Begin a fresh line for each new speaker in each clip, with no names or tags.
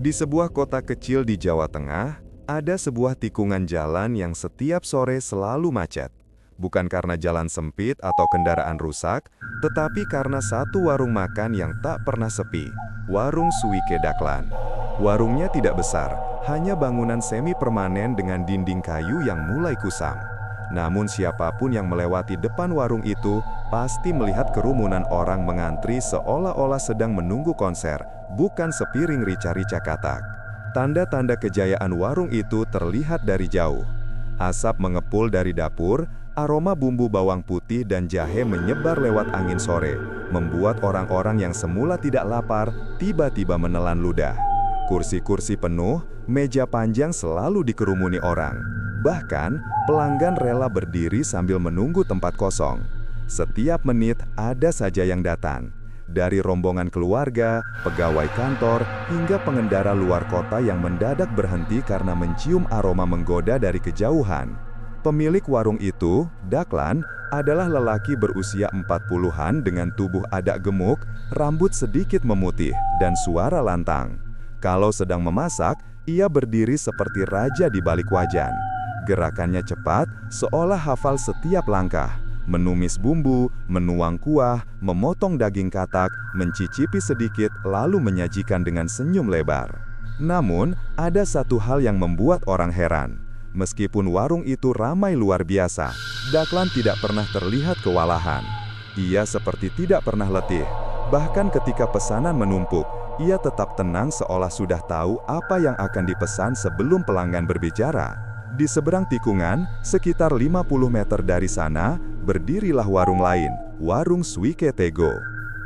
Di sebuah kota kecil di Jawa Tengah, ada sebuah tikungan jalan yang setiap sore selalu macet. Bukan karena jalan sempit atau kendaraan rusak, tetapi karena satu warung makan yang tak pernah sepi, Warung Suike Daklan. Warungnya tidak besar, hanya bangunan semi permanen dengan dinding kayu yang mulai kusam. Namun siapapun yang melewati depan warung itu, pasti melihat kerumunan orang mengantri seolah-olah sedang menunggu konser, bukan sepiring rica-rica katak. Tanda-tanda kejayaan warung itu terlihat dari jauh. Asap mengepul dari dapur, aroma bumbu bawang putih dan jahe menyebar lewat angin sore, membuat orang-orang yang semula tidak lapar, tiba-tiba menelan ludah. Kursi-kursi penuh, meja panjang selalu dikerumuni orang. Bahkan, pelanggan rela berdiri sambil menunggu tempat kosong. Setiap menit ada saja yang datang. Dari rombongan keluarga, pegawai kantor, hingga pengendara luar kota yang mendadak berhenti karena mencium aroma menggoda dari kejauhan. Pemilik warung itu, Daklan, adalah lelaki berusia 40-an dengan tubuh agak gemuk, rambut sedikit memutih, dan suara lantang. Kalau sedang memasak, ia berdiri seperti raja di balik wajan. Gerakannya cepat, seolah hafal setiap langkah. Menumis bumbu, menuang kuah, memotong daging katak, mencicipi sedikit, lalu menyajikan dengan senyum lebar. Namun, ada satu hal yang membuat orang heran. Meskipun warung itu ramai luar biasa, Daklan tidak pernah terlihat kewalahan. Ia seperti tidak pernah letih. Bahkan ketika pesanan menumpuk, ia tetap tenang seolah sudah tahu apa yang akan dipesan sebelum pelanggan berbicara. Di seberang tikungan, sekitar 50 meter dari sana, berdirilah warung lain, Warung Suike Tego.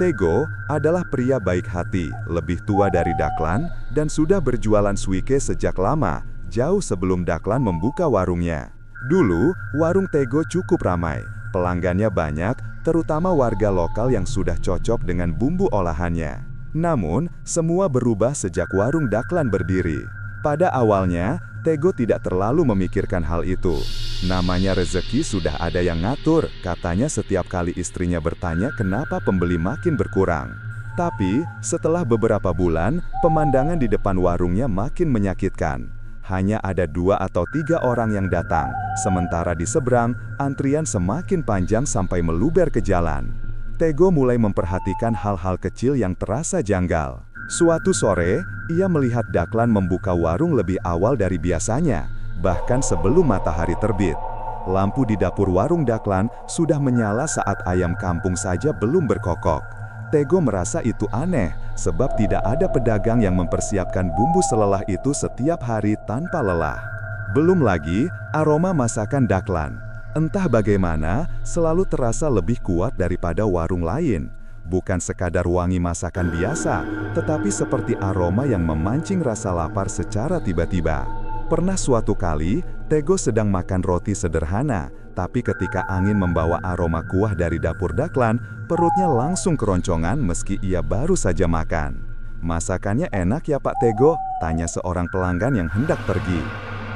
Tego adalah pria baik hati, lebih tua dari Daklan, dan sudah berjualan suike sejak lama, jauh sebelum Daklan membuka warungnya. Dulu, warung Tego cukup ramai. Pelanggannya banyak, terutama warga lokal yang sudah cocok dengan bumbu olahannya. Namun, semua berubah sejak warung Daklan berdiri. Pada awalnya, Tego tidak terlalu memikirkan hal itu. Namanya rezeki sudah ada yang ngatur, katanya setiap kali istrinya bertanya kenapa pembeli makin berkurang. Tapi, setelah beberapa bulan, pemandangan di depan warungnya makin menyakitkan. Hanya ada 2 atau 3 orang yang datang, sementara di seberang, antrian semakin panjang sampai meluber ke jalan. Tego mulai memperhatikan hal-hal kecil yang terasa janggal. Suatu sore, ia melihat Daklan membuka warung lebih awal dari biasanya, bahkan sebelum matahari terbit. Lampu di dapur warung Daklan sudah menyala saat ayam kampung saja belum berkokok. Tego merasa itu aneh, sebab tidak ada pedagang yang mempersiapkan bumbu selelah itu setiap hari tanpa lelah. Belum lagi, aroma masakan Daklan. Entah bagaimana, selalu terasa lebih kuat daripada warung lain. Bukan sekadar wangi masakan biasa, tetapi seperti aroma yang memancing rasa lapar secara tiba-tiba. Pernah suatu kali, Tego sedang makan roti sederhana, tapi ketika angin membawa aroma kuah dari dapur Daklan, perutnya langsung keroncongan meski ia baru saja makan. "Masakannya enak ya Pak Tego?" tanya seorang pelanggan yang hendak pergi.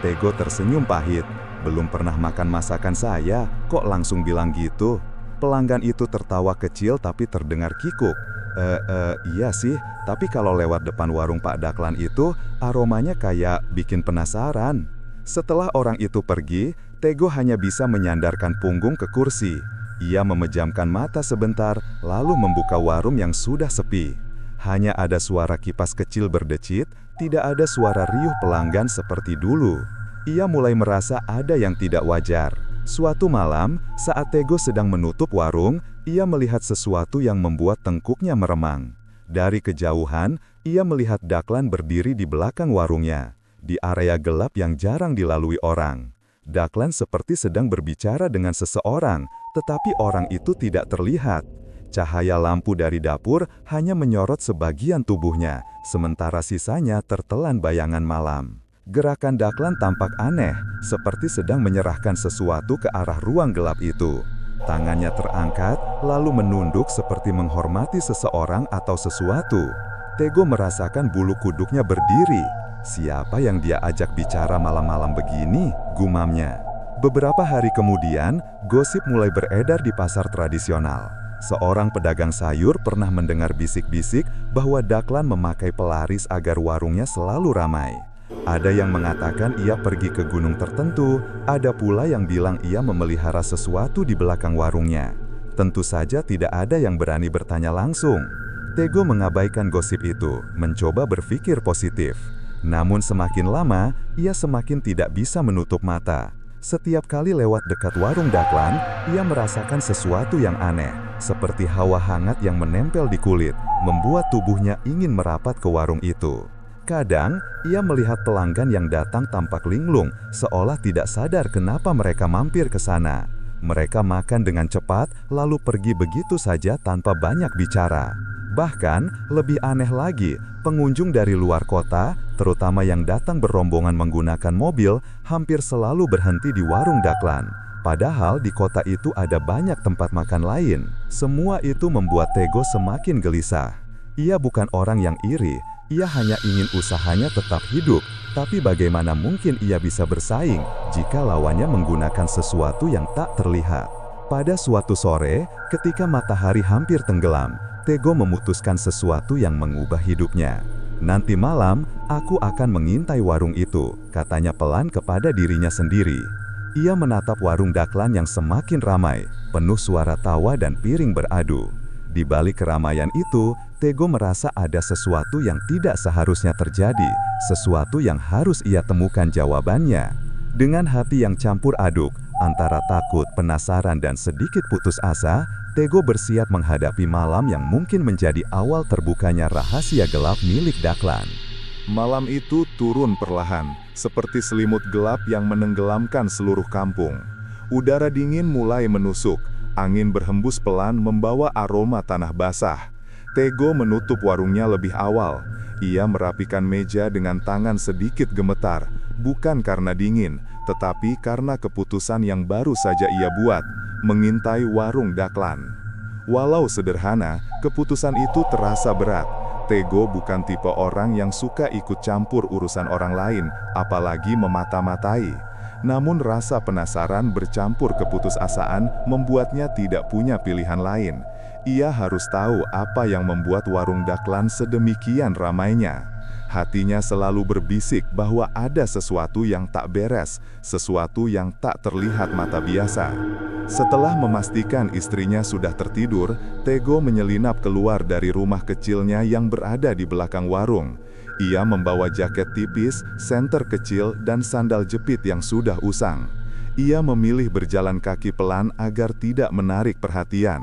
Tego tersenyum pahit. "Belum pernah makan masakan saya, kok langsung bilang gitu?" Pelanggan itu tertawa kecil tapi terdengar kikuk. Iya sih, tapi kalau lewat depan warung Pak Daklan itu, aromanya kayak bikin penasaran." Setelah orang itu pergi, Tego hanya bisa menyandarkan punggung ke kursi. Ia memejamkan mata sebentar, lalu membuka warung yang sudah sepi. Hanya ada suara kipas kecil berdecit, tidak ada suara riuh pelanggan seperti dulu. Ia mulai merasa ada yang tidak wajar. Suatu malam, saat Tego sedang menutup warung, ia melihat sesuatu yang membuat tengkuknya meremang. Dari kejauhan, ia melihat Daklan berdiri di belakang warungnya, di area gelap yang jarang dilalui orang. Daklan seperti sedang berbicara dengan seseorang, tetapi orang itu tidak terlihat. Cahaya lampu dari dapur hanya menyorot sebagian tubuhnya, sementara sisanya tertelan bayangan malam. Gerakan Daklan tampak aneh, seperti sedang menyerahkan sesuatu ke arah ruang gelap itu. Tangannya terangkat, lalu menunduk seperti menghormati seseorang atau sesuatu. Tego merasakan bulu kuduknya berdiri. Siapa yang dia ajak bicara malam-malam begini? Gumamnya. Beberapa hari kemudian, gosip mulai beredar di pasar tradisional. Seorang pedagang sayur pernah mendengar bisik-bisik bahwa Dahlan memakai pelaris agar warungnya selalu ramai. Ada yang mengatakan ia pergi ke gunung tertentu, ada pula yang bilang ia memelihara sesuatu di belakang warungnya. Tentu saja tidak ada yang berani bertanya langsung. Tego mengabaikan gosip itu, mencoba berpikir positif. Namun semakin lama, ia semakin tidak bisa menutup mata. Setiap kali lewat dekat warung Dahlan, ia merasakan sesuatu yang aneh, seperti hawa hangat yang menempel di kulit, membuat tubuhnya ingin merapat ke warung itu. Kadang, ia melihat pelanggan yang datang tampak linglung, seolah tidak sadar kenapa mereka mampir ke sana. Mereka makan dengan cepat, lalu pergi begitu saja tanpa banyak bicara. Bahkan, lebih aneh lagi, pengunjung dari luar kota, terutama yang datang berombongan menggunakan mobil, hampir selalu berhenti di warung Dahlan. Padahal di kota itu ada banyak tempat makan lain. Semua itu membuat Tego semakin gelisah. Ia bukan orang yang iri, ia hanya ingin usahanya tetap hidup. Tapi bagaimana mungkin ia bisa bersaing jika lawannya menggunakan sesuatu yang tak terlihat? Pada suatu sore, ketika matahari hampir tenggelam, Tego memutuskan sesuatu yang mengubah hidupnya. Nanti malam, aku akan mengintai warung itu, katanya pelan kepada dirinya sendiri. Ia menatap warung Dahlan yang semakin ramai, penuh suara tawa dan piring beradu. Di balik keramaian itu, Tego merasa ada sesuatu yang tidak seharusnya terjadi, sesuatu yang harus ia temukan jawabannya. Dengan hati yang campur aduk, antara takut, penasaran, dan sedikit putus asa, Tego bersiap menghadapi malam yang mungkin menjadi awal terbukanya rahasia gelap milik Dahlan. Malam itu turun perlahan, seperti selimut gelap yang menenggelamkan seluruh kampung. Udara dingin mulai menusuk, angin berhembus pelan membawa aroma tanah basah. Tego menutup warungnya lebih awal. Ia merapikan meja dengan tangan sedikit gemetar, bukan karena dingin, tetapi karena keputusan yang baru saja ia buat, mengintai warung Dahlan. Walau sederhana, keputusan itu terasa berat. Tego bukan tipe orang yang suka ikut campur urusan orang lain, apalagi memata-matai. Namun rasa penasaran bercampur keputusasaan membuatnya tidak punya pilihan lain. Ia harus tahu apa yang membuat warung Dahlan sedemikian ramainya. Hatinya selalu berbisik bahwa ada sesuatu yang tak beres, sesuatu yang tak terlihat mata biasa. Setelah memastikan istrinya sudah tertidur, Tego menyelinap keluar dari rumah kecilnya yang berada di belakang warung. Ia membawa jaket tipis, senter kecil, dan sandal jepit yang sudah usang. Ia memilih berjalan kaki pelan agar tidak menarik perhatian.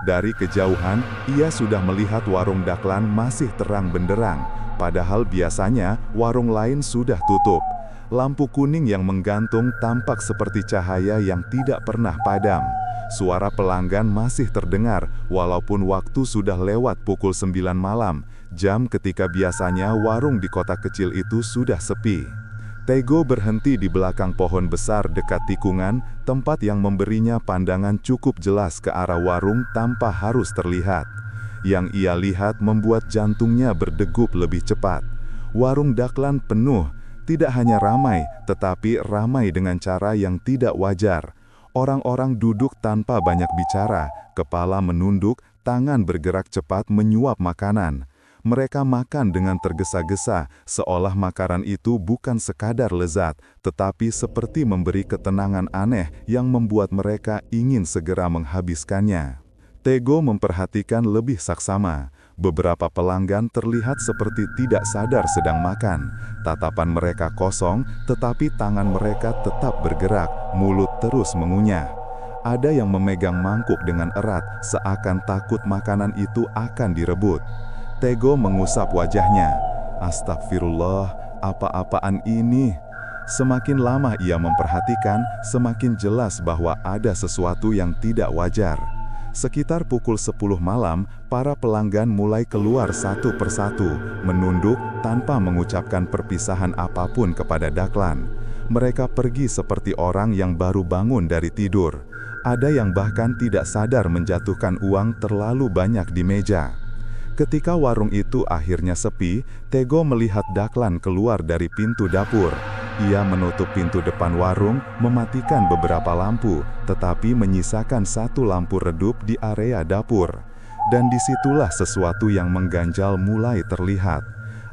Dari kejauhan, ia sudah melihat warung Dahlan masih terang benderang. Padahal biasanya warung lain sudah tutup. Lampu kuning yang menggantung tampak seperti cahaya yang tidak pernah padam. Suara pelanggan masih terdengar, walaupun waktu sudah lewat pukul 9 malam, jam ketika biasanya warung di kota kecil itu sudah sepi. Tego berhenti di belakang pohon besar dekat tikungan, tempat yang memberinya pandangan cukup jelas ke arah warung tanpa harus terlihat. Yang ia lihat membuat jantungnya berdegup lebih cepat. Warung Dahlan penuh, tidak hanya ramai, tetapi ramai dengan cara yang tidak wajar. Orang-orang duduk tanpa banyak bicara, kepala menunduk, tangan bergerak cepat menyuap makanan. Mereka makan dengan tergesa-gesa, seolah makanan itu bukan sekadar lezat, tetapi seperti memberi ketenangan aneh yang membuat mereka ingin segera menghabiskannya. Tego memperhatikan lebih saksama. Beberapa pelanggan terlihat seperti tidak sadar sedang makan. Tatapan mereka kosong, tetapi tangan mereka tetap bergerak, mulut terus mengunyah. Ada yang memegang mangkuk dengan erat, seakan takut makanan itu akan direbut. Tego mengusap wajahnya. Astagfirullah, apa-apaan ini? Semakin lama ia memperhatikan, semakin jelas bahwa ada sesuatu yang tidak wajar. Sekitar pukul 10 malam, para pelanggan mulai keluar satu persatu, menunduk tanpa mengucapkan perpisahan apapun kepada Dahlan. Mereka pergi seperti orang yang baru bangun dari tidur. Ada yang bahkan tidak sadar menjatuhkan uang terlalu banyak di meja. Ketika warung itu akhirnya sepi, Tego melihat Dahlan keluar dari pintu dapur. Ia menutup pintu depan warung, mematikan beberapa lampu, tetapi menyisakan satu lampu redup di area dapur. Dan disitulah sesuatu yang mengganjal mulai terlihat.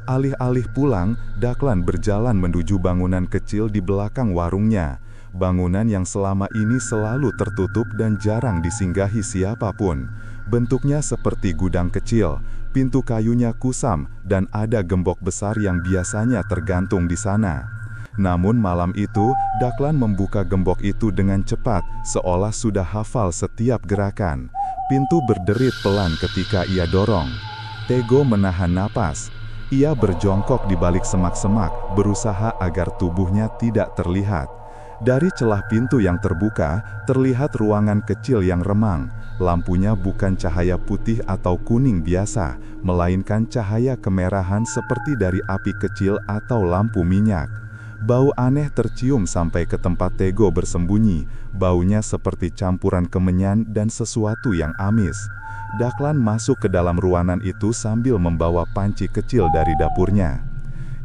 Alih-alih pulang, Dahlan berjalan menuju bangunan kecil di belakang warungnya. Bangunan yang selama ini selalu tertutup dan jarang disinggahi siapapun. Bentuknya seperti gudang kecil, pintu kayunya kusam, dan ada gembok besar yang biasanya tergantung di sana. Namun malam itu, Dahlan membuka gembok itu dengan cepat, seolah sudah hafal setiap gerakan. Pintu berderit pelan ketika ia dorong. Tego menahan napas. Ia berjongkok di balik semak-semak, berusaha agar tubuhnya tidak terlihat. Dari celah pintu yang terbuka, terlihat ruangan kecil yang remang. Lampunya bukan cahaya putih atau kuning biasa, melainkan cahaya kemerahan seperti dari api kecil atau lampu minyak. Bau aneh tercium sampai ke tempat Tego bersembunyi. Baunya seperti campuran kemenyan dan sesuatu yang amis. Dahlan masuk ke dalam ruangan itu sambil membawa panci kecil dari dapurnya.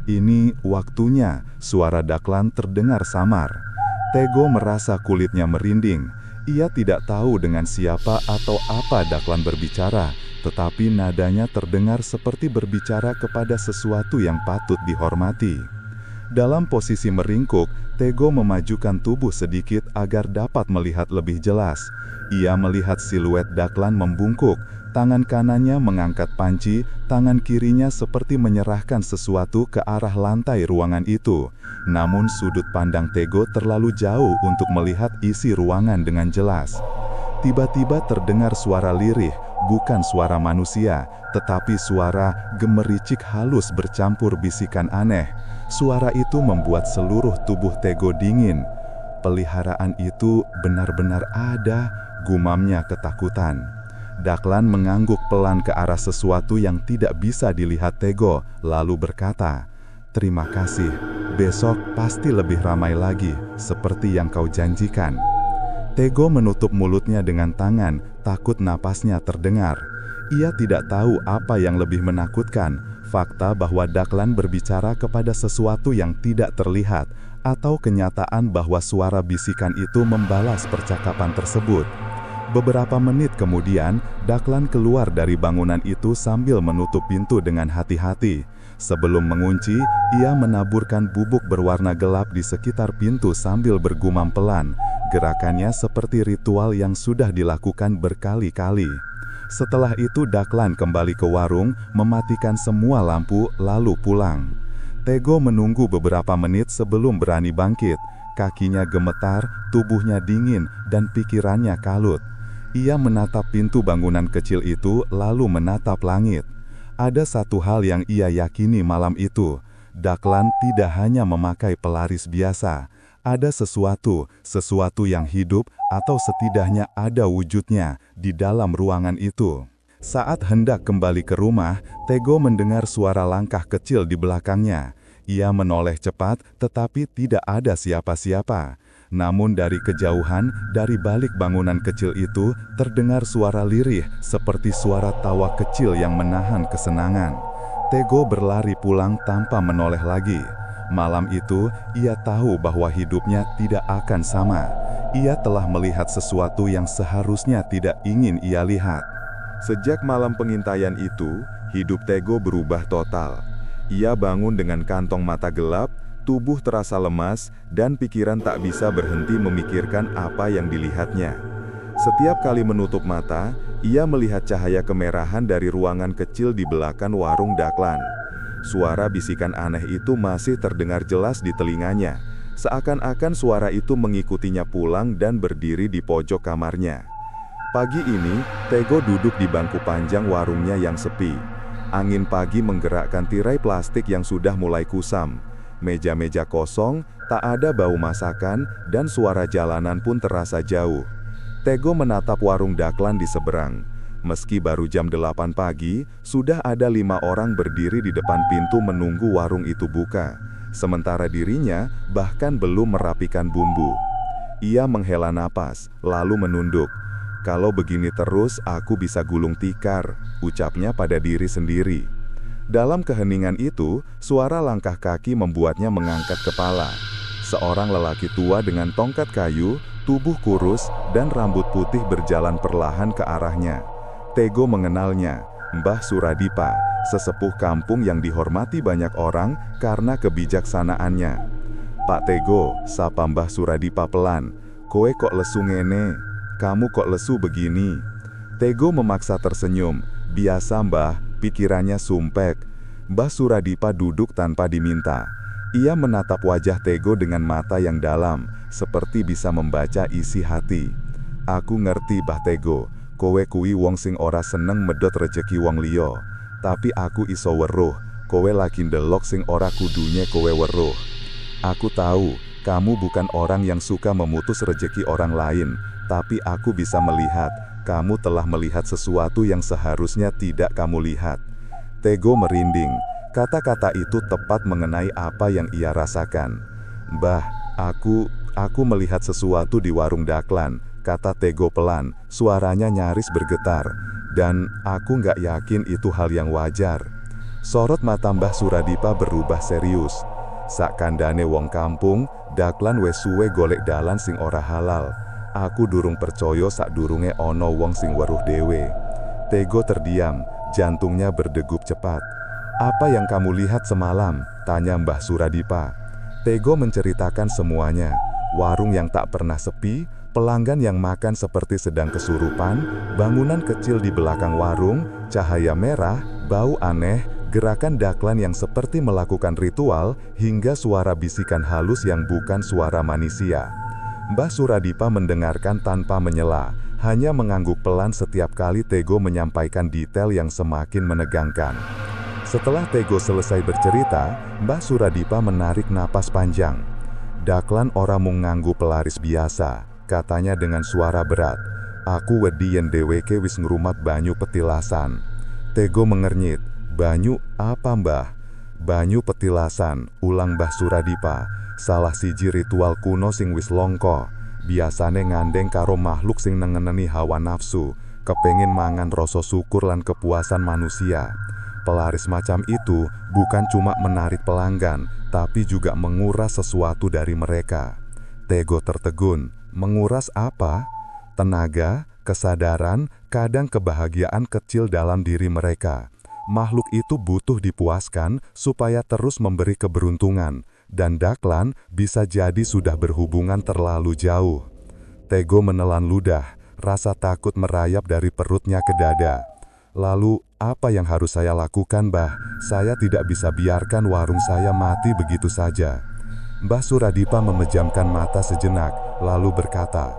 "Ini waktunya," suara Dahlan terdengar samar. Tego merasa kulitnya merinding. Ia tidak tahu dengan siapa atau apa Dahlan berbicara, tetapi nadanya terdengar seperti berbicara kepada sesuatu yang patut dihormati. Dalam posisi meringkuk, Tego memajukan tubuh sedikit agar dapat melihat lebih jelas. Ia melihat siluet Dahlan membungkuk, tangan kanannya mengangkat panci, tangan kirinya seperti menyerahkan sesuatu ke arah lantai ruangan itu. Namun sudut pandang Tego terlalu jauh untuk melihat isi ruangan dengan jelas. Tiba-tiba terdengar suara lirih, bukan suara manusia, tetapi suara gemericik halus bercampur bisikan aneh. Suara itu membuat seluruh tubuh Tego dingin. "Peliharaan itu benar-benar ada," gumamnya ketakutan. Dahlan mengangguk pelan ke arah sesuatu yang tidak bisa dilihat Tego, lalu berkata, "Terima kasih, besok pasti lebih ramai lagi, seperti yang kau janjikan." Tego menutup mulutnya dengan tangan, takut napasnya terdengar. Ia tidak tahu apa yang lebih menakutkan, fakta bahwa Dahlan berbicara kepada sesuatu yang tidak terlihat, atau kenyataan bahwa suara bisikan itu membalas percakapan tersebut. Beberapa menit kemudian, Dahlan keluar dari bangunan itu sambil menutup pintu dengan hati-hati. Sebelum mengunci, ia menaburkan bubuk berwarna gelap di sekitar pintu sambil bergumam pelan. Gerakannya seperti ritual yang sudah dilakukan berkali-kali. Setelah itu Dahlan kembali ke warung, mematikan semua lampu, lalu pulang. Tego menunggu beberapa menit sebelum berani bangkit. Kakinya gemetar, tubuhnya dingin, dan pikirannya kalut. Ia menatap pintu bangunan kecil itu, lalu menatap langit. Ada satu hal yang ia yakini malam itu. Dahlan tidak hanya memakai pelaris biasa. Ada sesuatu yang hidup, atau setidaknya ada wujudnya, di dalam ruangan itu. Saat hendak kembali ke rumah, Tego mendengar suara langkah kecil di belakangnya. Ia menoleh cepat, tetapi tidak ada siapa-siapa. Namun dari kejauhan, dari balik bangunan kecil itu, terdengar suara lirih, seperti suara tawa kecil yang menahan kesenangan. Tego berlari pulang tanpa menoleh lagi. Malam itu, ia tahu bahwa hidupnya tidak akan sama. Ia telah melihat sesuatu yang seharusnya tidak ingin ia lihat. Sejak malam pengintaian itu, hidup Tego berubah total. Ia bangun dengan kantong mata gelap, tubuh terasa lemas, dan pikiran tak bisa berhenti memikirkan apa yang dilihatnya. Setiap kali menutup mata, ia melihat cahaya kemerahan dari ruangan kecil di belakang warung Dahlan. Suara bisikan aneh itu masih terdengar jelas di telinganya, seakan-akan suara itu mengikutinya pulang dan berdiri di pojok kamarnya. Pagi ini, Tego duduk di bangku panjang warungnya yang sepi. Angin pagi menggerakkan tirai plastik yang sudah mulai kusam. Meja-meja kosong, tak ada bau masakan, dan suara jalanan pun terasa jauh. Tego menatap warung Dahlan di seberang. Meski baru jam 8 pagi, sudah ada 5 orang berdiri di depan pintu menunggu warung itu buka. Sementara dirinya bahkan belum merapikan bumbu. Ia menghela napas, lalu menunduk. "Kalau begini terus, aku bisa gulung tikar," ucapnya pada diri sendiri. Dalam keheningan itu, suara langkah kaki membuatnya mengangkat kepala. Seorang lelaki tua dengan tongkat kayu, tubuh kurus, dan rambut putih berjalan perlahan ke arahnya. Tego mengenalnya, Mbah Suradipa, sesepuh kampung yang dihormati banyak orang karena kebijaksanaannya. "Pak Tego," sapa Mbah Suradipa pelan, "kowe kok lesu ngene? Kamu kok lesu begini?" Tego memaksa tersenyum. "Biasa Mbah," pikirannya sumpek. Mbah Suradipa duduk tanpa diminta. Ia menatap wajah Tego dengan mata yang dalam, seperti bisa membaca isi hati. "Aku ngerti Mbah Tego, kowe kuwi wong sing ora seneng medhot rejeki wong liya. Tapi aku iso weruh, kowe lagi ndelok sing ora kudune kowe weruh. Aku tahu, kamu bukan orang yang suka memutus rejeki orang lain, tapi aku bisa melihat, kamu telah melihat sesuatu yang seharusnya tidak kamu lihat." Tego merinding. Kata-kata itu tepat mengenai apa yang ia rasakan. "Mbah, aku melihat sesuatu di warung Daklan," kata Tego pelan, suaranya nyaris bergetar. "Dan aku nggak yakin itu hal yang wajar." Sorot mata Mbah Suradipa berubah serius. "Sak kandhane wong kampung, Daklan wis suwe golek dalan sing ora halal. Aku durung percaya sakdurunge ana wong sing weruh dhewe." Tego terdiam, jantungnya berdegup cepat. "Apa yang kamu lihat semalam?" tanya Mbah Suradipa. Tego menceritakan semuanya. Warung yang tak pernah sepi, pelanggan yang makan seperti sedang kesurupan, bangunan kecil di belakang warung, cahaya merah, bau aneh, gerakan Daklan yang seperti melakukan ritual, hingga suara bisikan halus yang bukan suara manusia. Mbah Suradipa mendengarkan tanpa menyela, hanya mengangguk pelan setiap kali Tego menyampaikan detail yang semakin menegangkan. Setelah Tego selesai bercerita, Mbah Suradipa menarik napas panjang. "Daklan ora mung nganggo pelaris biasa," katanya dengan suara berat. "Aku wedi yen dheweke wis ngrumat banyu petilasan." Tego mengernyit. "Banyu apa Mbah?" "Banyu petilasan," ulang Mbah Suradipa. "Salah siji ritual kuno sing wis langka. Biasane ngandeng karo makhluk sing nengeneni hawa nafsu, kepengin mangan rasa syukur lan kepuasan manusia. Pelaris macam itu bukan cuma menarik pelanggan, tapi juga menguras sesuatu dari mereka." Tego tertegun. "Menguras apa?" "Tenaga, kesadaran, kadang kebahagiaan kecil dalam diri mereka. Makhluk itu butuh dipuaskan supaya terus memberi keberuntungan, dan Daklan bisa jadi sudah berhubungan terlalu jauh." Tego menelan ludah, rasa takut merayap dari perutnya ke dada. "Lalu, apa yang harus saya lakukan, Mbah? Saya tidak bisa biarkan warung saya mati begitu saja." Mbah Suradipa memejamkan mata sejenak, lalu berkata,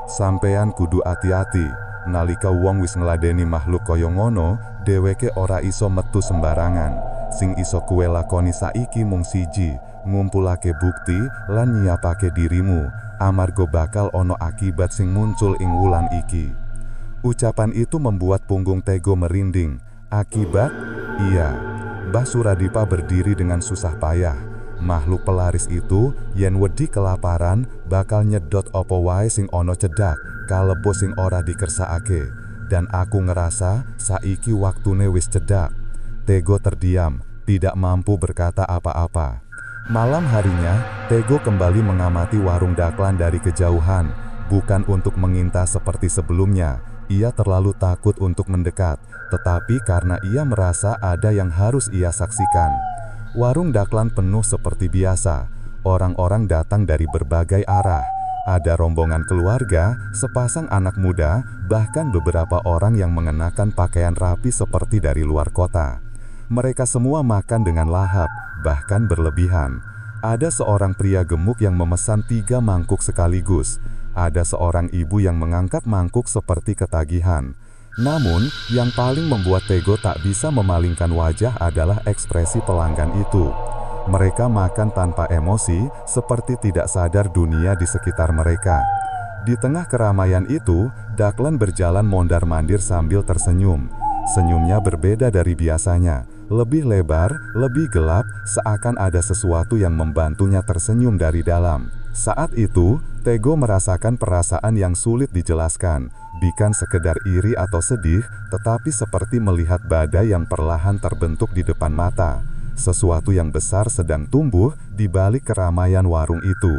"Sampean kudu hati-hati. Nalika wong wis ngladeni makhluk kaya ngono, dheweke ora iso metu sembarangan. Sing iso kowe lakoni saiki mung siji, ngumpulake bukti lan nyiapake dirimu, amarga bakal ana akibat sing muncul ing wulan iki." Ucapan itu membuat punggung Tego merinding. "Akibat?" "Iya." Mbah Suradipa berdiri dengan susah payah. "Makhluk pelaris itu, yen wedi kelaparan, bakal nyedot apa wae sing ana cedhak, kalebo sing ora dikersakake. Dan aku ngerasa, saiki waktune wis cedhak." Tego terdiam, tidak mampu berkata apa-apa. Malam harinya, Tego kembali mengamati warung Daklan dari kejauhan, bukan untuk mengintai seperti sebelumnya. Ia terlalu takut untuk mendekat, tetapi karena ia merasa ada yang harus ia saksikan. Warung Daklan penuh seperti biasa. Orang-orang datang dari berbagai arah. Ada rombongan keluarga, sepasang anak muda, bahkan beberapa orang yang mengenakan pakaian rapi seperti dari luar kota. Mereka semua makan dengan lahap, bahkan berlebihan. Ada seorang pria gemuk yang memesan 3 mangkuk sekaligus. Ada seorang ibu yang mengangkat mangkuk seperti ketagihan. Namun, yang paling membuat Tego tak bisa memalingkan wajah adalah ekspresi pelanggan itu. Mereka makan tanpa emosi, seperti tidak sadar dunia di sekitar mereka. Di tengah keramaian itu, Daklan berjalan mondar-mandir sambil tersenyum. Senyumnya berbeda dari biasanya, lebih lebar, lebih gelap, seakan ada sesuatu yang membantunya tersenyum dari dalam. Saat itu, Tego merasakan perasaan yang sulit dijelaskan, bukan sekedar iri atau sedih, tetapi seperti melihat badai yang perlahan terbentuk di depan mata.
sesuatu yang besar sedang tumbuh di balik keramaian warung itu.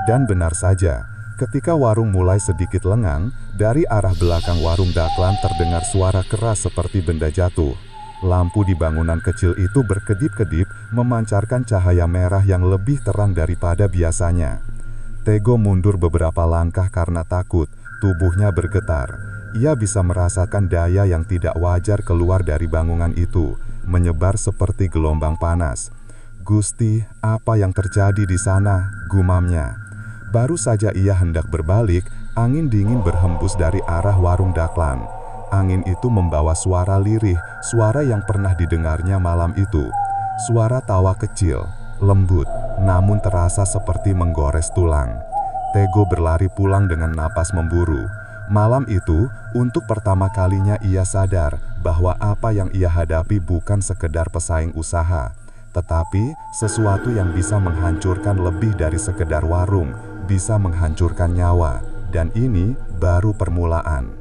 Dan benar saja, ketika warung mulai sedikit lengang, dari arah belakang warung Dahlan terdengar suara keras seperti benda jatuh. Lampu di bangunan kecil itu berkedip-kedip, memancarkan cahaya merah yang lebih terang daripada biasanya. Tego mundur beberapa langkah karena takut, tubuhnya bergetar. Ia bisa merasakan daya yang tidak wajar keluar dari bangunan itu, menyebar seperti gelombang panas. "Gusti, apa yang terjadi di sana?" gumamnya. Baru saja ia hendak berbalik, angin dingin berhembus dari arah warung Dahlan. Angin itu membawa suara lirih, suara yang pernah didengarnya malam itu. Suara tawa kecil, lembut, namun terasa seperti menggores tulang. Tego berlari pulang dengan napas memburu. Malam itu, untuk pertama kalinya ia sadar bahwa apa yang ia hadapi bukan sekedar pesaing usaha, tetapi sesuatu yang bisa menghancurkan lebih dari sekedar warung, bisa menghancurkan nyawa, dan ini baru permulaan.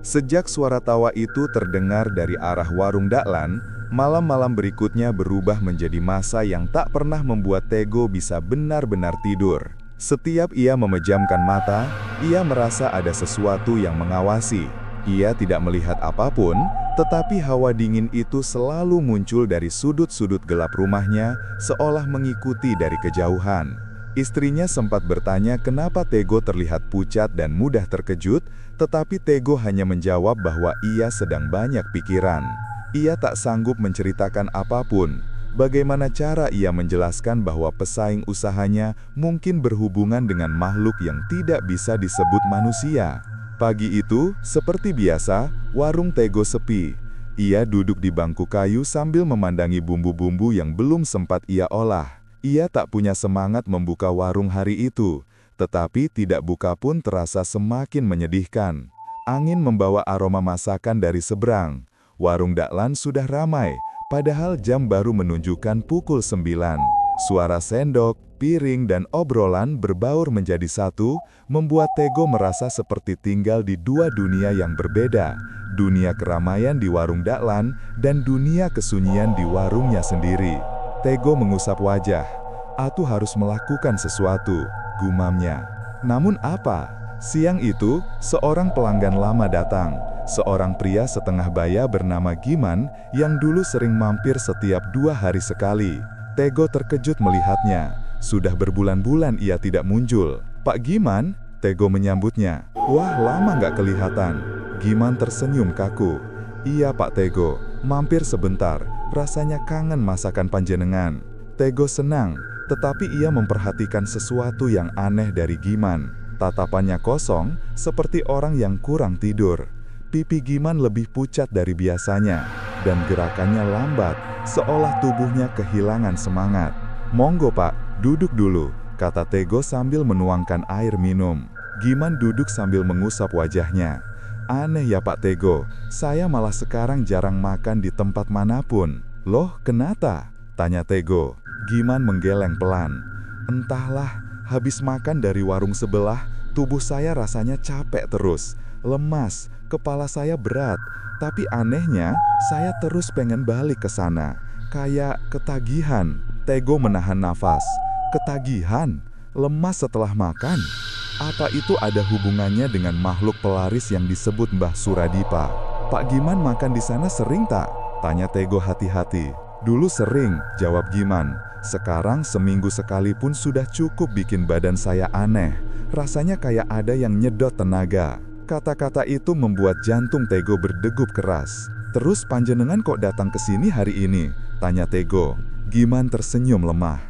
Sejak suara tawa itu terdengar dari arah warung Dahlan, malam-malam berikutnya berubah menjadi masa yang tak pernah membuat Tego bisa benar-benar tidur. Setiap ia memejamkan mata, ia merasa ada sesuatu yang mengawasi. Ia tidak melihat apapun, tetapi hawa dingin itu selalu muncul dari sudut-sudut gelap rumahnya, seolah mengikuti dari kejauhan. Istrinya sempat bertanya kenapa Tego terlihat pucat dan mudah terkejut, tetapi Tego hanya menjawab bahwa ia sedang banyak pikiran. Ia tak sanggup menceritakan apapun. Bagaimana cara ia menjelaskan bahwa pesaing usahanya mungkin berhubungan dengan makhluk yang tidak bisa disebut manusia? Pagi itu, seperti biasa, warung Tego sepi. Ia duduk di bangku kayu sambil memandangi bumbu-bumbu yang belum sempat ia olah. Ia tak punya semangat membuka warung hari itu, tetapi tidak buka pun terasa semakin menyedihkan. Angin membawa aroma masakan dari seberang. Warung Dahlan sudah ramai, padahal jam baru menunjukkan pukul 9. Suara sendok, piring, dan obrolan berbaur menjadi satu, membuat Tego merasa seperti tinggal di dua dunia yang berbeda. Dunia keramaian di warung Dahlan, dan dunia kesunyian di warungnya sendiri. Tego mengusap wajah. "Aku harus melakukan sesuatu," gumamnya. Namun apa? Siang itu, seorang pelanggan lama datang. Seorang pria setengah baya bernama Giman, yang dulu sering mampir setiap 2 hari sekali. Tego terkejut melihatnya. Sudah berbulan-bulan ia tidak muncul. "Pak Giman?" Tego menyambutnya. "Wah, lama nggak kelihatan." Giman tersenyum kaku. "Iya Pak Tego, mampir sebentar. Rasanya kangen masakan panjenengan." Tego senang, tetapi ia memperhatikan sesuatu yang aneh dari Giman. Tatapannya kosong, seperti orang yang kurang tidur. Pipi Giman lebih pucat dari biasanya, dan gerakannya lambat, seolah tubuhnya kehilangan semangat. "Monggo Pak, duduk dulu," kata Tego sambil menuangkan air minum. Giman duduk sambil mengusap wajahnya. "Aneh ya Pak Tego, saya malah sekarang jarang makan di tempat manapun." "Loh, kenapa?" tanya Tego. Giman menggeleng pelan. "Entahlah, habis makan dari warung sebelah, tubuh saya rasanya capek terus, lemas, kepala saya berat. Tapi anehnya, saya terus pengen balik ke sana, kayak ketagihan." Tego menahan nafas. "Ketagihan? Lemas setelah makan? Apa itu ada hubungannya dengan makhluk pelaris yang disebut Mbah Suradipa?" "Pak Giman makan di sana sering tak?" tanya Tego hati-hati. "Dulu sering," jawab Giman. "Sekarang seminggu sekali pun sudah cukup bikin badan saya aneh. Rasanya kayak ada yang nyedot tenaga." Kata-kata itu membuat jantung Tego berdegup keras. "Terus panjenengan kok datang ke sini hari ini?" tanya Tego. Giman tersenyum lemah.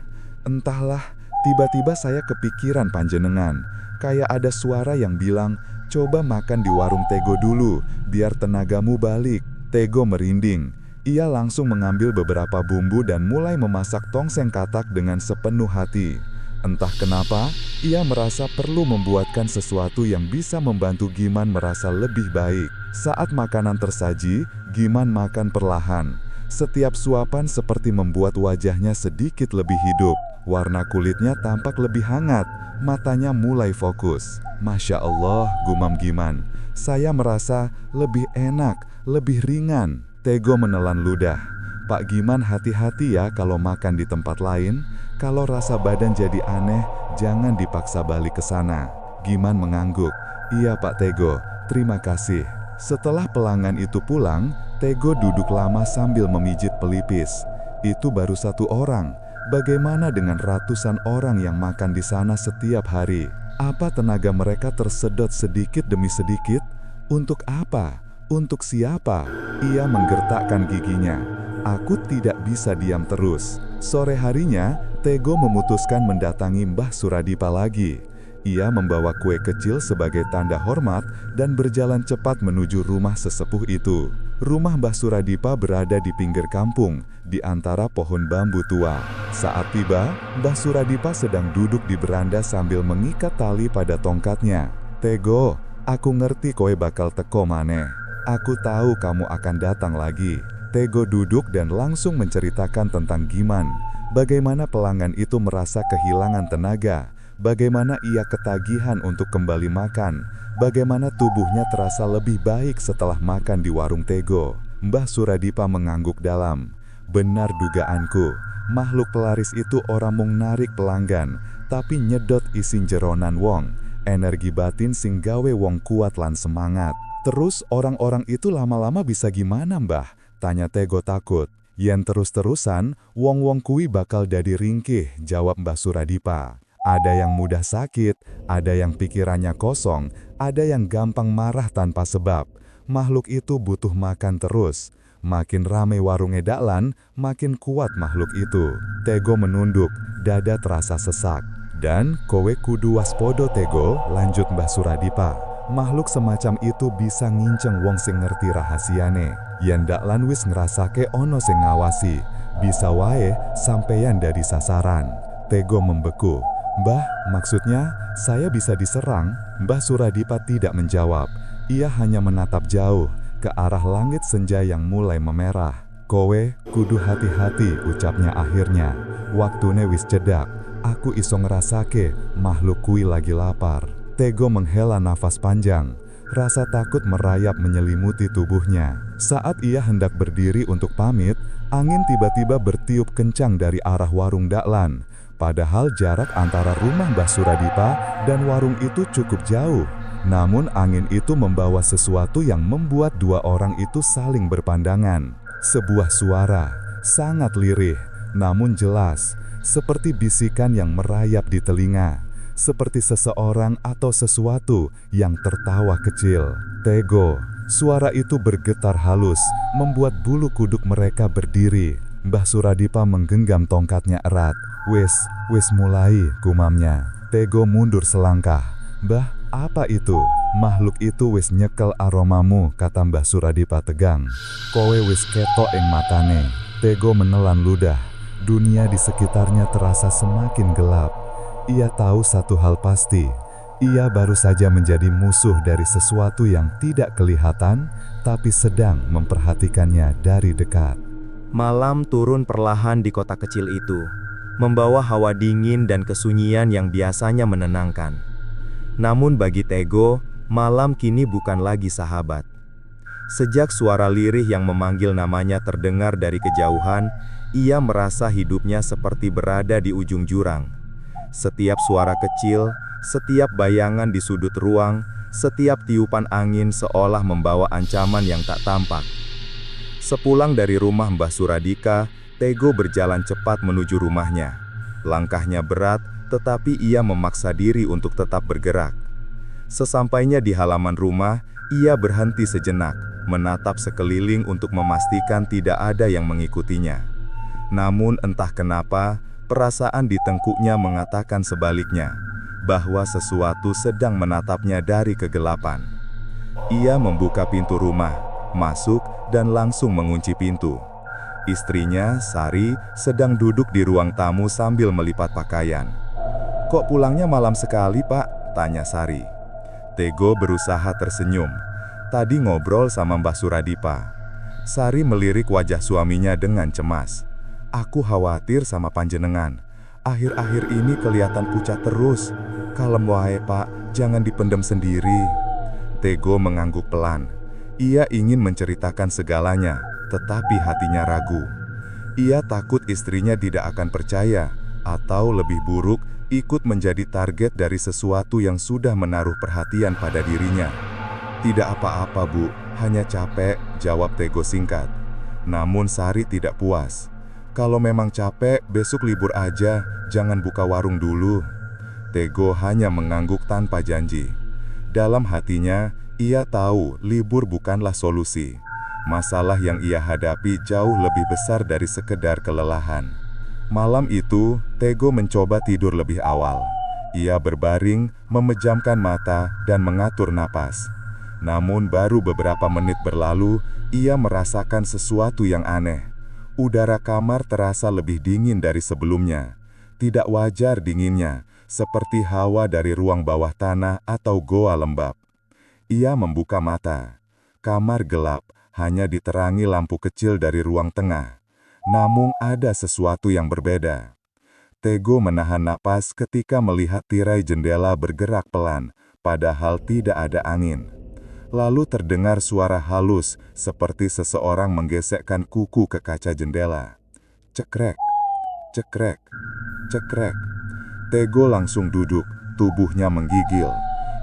"Entahlah, tiba-tiba saya kepikiran panjenengan. Kayak ada suara yang bilang, 'Coba makan di warung Tego dulu, biar tenagamu balik.'" Tego merinding. Ia langsung mengambil beberapa bumbu dan mulai memasak tongseng katak dengan sepenuh hati. Entah kenapa, ia merasa perlu membuatkan sesuatu yang bisa membantu Giman merasa lebih baik. Saat makanan tersaji, Giman makan perlahan. Setiap suapan seperti membuat wajahnya sedikit lebih hidup. Warna kulitnya tampak lebih hangat, matanya mulai fokus. "Masya Allah," gumam Giman. "Saya merasa lebih enak, lebih ringan." Tego menelan ludah.
Pak Giman hati-hati ya kalau makan di tempat lain. Kalau rasa badan jadi aneh, jangan dipaksa balik ke sana. Giman mengangguk. Iya Pak Tego, terima kasih. Setelah pelanggan itu pulang, Tego duduk lama sambil memijit pelipis. Itu baru satu orang. Bagaimana dengan ratusan orang yang makan di sana setiap hari? Apa tenaga mereka tersedot sedikit demi sedikit? Untuk apa? Untuk siapa? Ia menggertakkan giginya. Aku tidak bisa diam terus. Sore harinya, Tego memutuskan mendatangi Mbah Suradipa lagi. Ia membawa kue kecil sebagai tanda hormat dan berjalan cepat menuju rumah sesepuh itu. Rumah Mbah Suradipa berada di pinggir kampung, di antara pohon bambu tua. Saat tiba, Mbah Suradipa sedang duduk di beranda sambil mengikat tali pada tongkatnya. Tego, aku ngerti kowe bakal teko maneh. Aku tahu kamu akan datang lagi. Tego duduk dan langsung menceritakan tentang Giman. Bagaimana pelanggan itu merasa kehilangan tenaga. Bagaimana ia ketagihan untuk kembali makan. Bagaimana tubuhnya terasa lebih baik setelah makan di warung Tego. Mbah Suradipa mengangguk dalam. Benar dugaanku, makhluk pelaris itu orang mung narik pelanggan, tapi nyedot isin jeronan wong. Energi batin sing gawe wong kuat lan semangat. Terus orang-orang itu lama-lama bisa gimana Mbah? Tanya Tego takut. Yen terus-terusan, wong-wong kui bakal dadi ringkih, jawab Mbah Suradipa. Ada yang mudah sakit, ada yang pikirannya kosong, ada yang gampang marah tanpa sebab. Makhluk itu butuh makan terus. Makin ramai warungnya daklan, makin kuat makhluk itu. Tego menunduk, dada terasa sesak. Dan kowe kudu waspodo Tego, lanjut Mbah Suradipa. Makhluk semacam itu bisa nginceng wong sing ngerti rahasiane. Yen daklan wis ngrasake ono sing ngawasi, bisa wae sampeyan dari sasaran. Tego membeku. Mbah, maksudnya saya bisa diserang? Mbah Suradipa tidak menjawab. Ia hanya menatap jauh, ke arah langit senja yang mulai memerah. Kowe, kudu hati-hati, ucapnya akhirnya. Waktune wis cedak, aku iso ngerasake, makhluk kui lagi lapar. Tego menghela nafas panjang. Rasa takut merayap menyelimuti tubuhnya. Saat ia hendak berdiri untuk pamit, angin tiba-tiba bertiup kencang dari arah warung daklan. Padahal jarak antara rumah Mbah Suradipa dan warung itu cukup jauh. Namun angin itu membawa sesuatu yang membuat dua orang itu saling berpandangan. Sebuah suara, sangat lirih, namun jelas, seperti bisikan yang merayap di telinga. Seperti seseorang atau sesuatu yang tertawa kecil. Tego, suara itu bergetar halus, membuat bulu kuduk mereka berdiri. Mbah Suradipa menggenggam tongkatnya erat. Wis mulai, gumamnya. Tego mundur selangkah. Mbah, apa itu? Makhluk itu wis nyekel aromamu, kata Mbah Suradipa tegang. Kowe wis ketok ing matane. Tego menelan ludah. Dunia di sekitarnya terasa semakin gelap. Ia tahu satu hal pasti. Ia baru saja menjadi musuh dari sesuatu yang tidak kelihatan, tapi sedang memperhatikannya dari dekat.
Malam turun perlahan di kota kecil itu, membawa hawa dingin dan kesunyian yang biasanya menenangkan. Namun bagi Tego, malam kini bukan lagi sahabat. Sejak suara lirih yang memanggil namanya terdengar dari kejauhan, ia merasa hidupnya seperti berada di ujung jurang. Setiap suara kecil, setiap bayangan di sudut ruang, setiap tiupan angin seolah membawa ancaman yang tak tampak. Sepulang dari rumah Mbah Suradika, Tego berjalan cepat menuju rumahnya. Langkahnya berat, tetapi ia memaksa diri untuk tetap bergerak. Sesampainya di halaman rumah, ia berhenti sejenak, menatap sekeliling untuk memastikan tidak ada yang mengikutinya. Namun entah kenapa, perasaan di tengkuknya mengatakan sebaliknya, bahwa sesuatu sedang menatapnya dari kegelapan. Ia membuka pintu rumah, masuk, dan langsung mengunci pintu. Istrinya, Sari, sedang duduk di ruang tamu sambil melipat pakaian. "Kok pulangnya malam sekali, Pak?" tanya Sari. Tego berusaha tersenyum. Tadi ngobrol sama Mbah Suradipa. Sari melirik wajah suaminya dengan cemas. "Aku khawatir sama panjenengan. Akhir-akhir ini kelihatan pucat terus. Kalem wae, Pak, jangan dipendam sendiri." Tego mengangguk pelan. Ia ingin menceritakan segalanya, tetapi hatinya ragu.
Ia takut istrinya tidak akan percaya, atau lebih buruk, ikut menjadi target dari sesuatu yang sudah menaruh perhatian pada dirinya. "Tidak apa-apa, Bu, hanya capek," jawab Tego singkat. Namun Sari tidak puas. "Kalau memang capek, besok libur aja, jangan buka warung dulu." Tego hanya mengangguk tanpa janji. Dalam hatinya, ia tahu libur bukanlah solusi. Masalah yang ia hadapi jauh lebih besar dari sekedar kelelahan. Malam itu, Tego mencoba tidur lebih awal. Ia berbaring, memejamkan mata, dan mengatur napas. Namun baru beberapa menit berlalu, ia merasakan sesuatu yang aneh. Udara kamar terasa lebih dingin dari sebelumnya. Tidak wajar dinginnya, seperti hawa dari ruang bawah tanah atau goa lembab. Ia membuka mata. Kamar gelap, hanya diterangi lampu kecil dari ruang tengah. Namun ada sesuatu yang berbeda. Tego menahan napas ketika melihat tirai jendela bergerak pelan, padahal tidak ada angin. Lalu terdengar suara halus, seperti seseorang menggesekkan kuku ke kaca jendela. Cekrek, cekrek, cekrek. Tego langsung duduk, tubuhnya menggigil.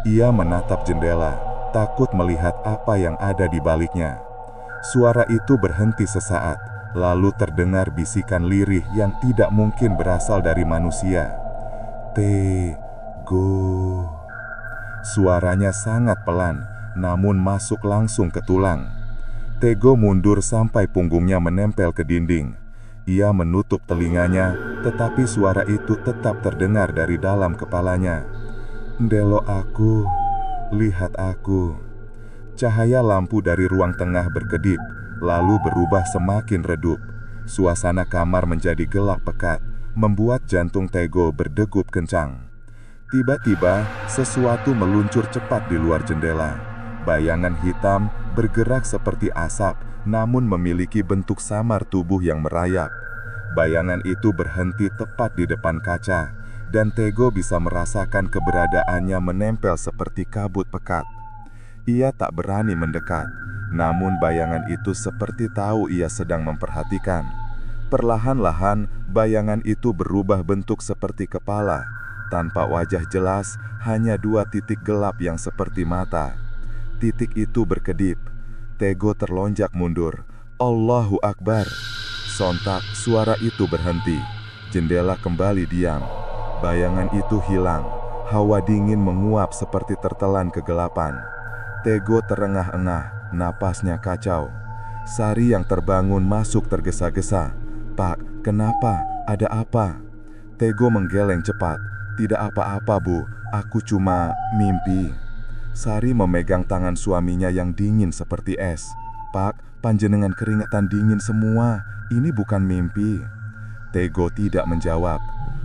Ia menatap jendela, takut melihat apa yang ada di baliknya. Suara itu berhenti sesaat, lalu terdengar bisikan lirih yang tidak mungkin berasal dari manusia. "Tego." Suaranya sangat pelan, namun masuk langsung ke tulang. Tego mundur sampai punggungnya menempel ke dinding. Ia menutup telinganya, tetapi suara itu tetap terdengar dari dalam kepalanya. "Ndelok aku, lihat aku." Cahaya lampu dari ruang tengah berkedip, lalu berubah semakin redup. Suasana kamar menjadi gelap pekat, membuat jantung Tego berdegup kencang. Tiba-tiba, sesuatu meluncur cepat di luar jendela. Bayangan hitam bergerak seperti asap, namun memiliki bentuk samar tubuh yang merayap. Bayangan itu berhenti tepat di depan kaca, dan Tego bisa merasakan keberadaannya menempel seperti kabut pekat. Ia tak berani mendekat, namun bayangan itu seperti tahu ia sedang memperhatikan. Perlahan-lahan, bayangan itu berubah bentuk seperti kepala. Tanpa wajah jelas, hanya dua titik gelap yang seperti mata. Titik itu berkedip. Tego terlonjak mundur. Allahu Akbar. Sontak, suara itu berhenti. Jendela kembali diam. Bayangan itu hilang. Hawa dingin menguap seperti tertelan kegelapan. Tego terengah-engah, napasnya kacau. Sari yang terbangun masuk tergesa-gesa. "Pak, kenapa? Ada apa?" Tego menggeleng cepat. "Tidak apa-apa, Bu. Aku cuma mimpi." Sari memegang tangan suaminya yang dingin seperti es. "Pak, panjenengan keringetan dingin semua. Ini bukan mimpi." Tego tidak menjawab.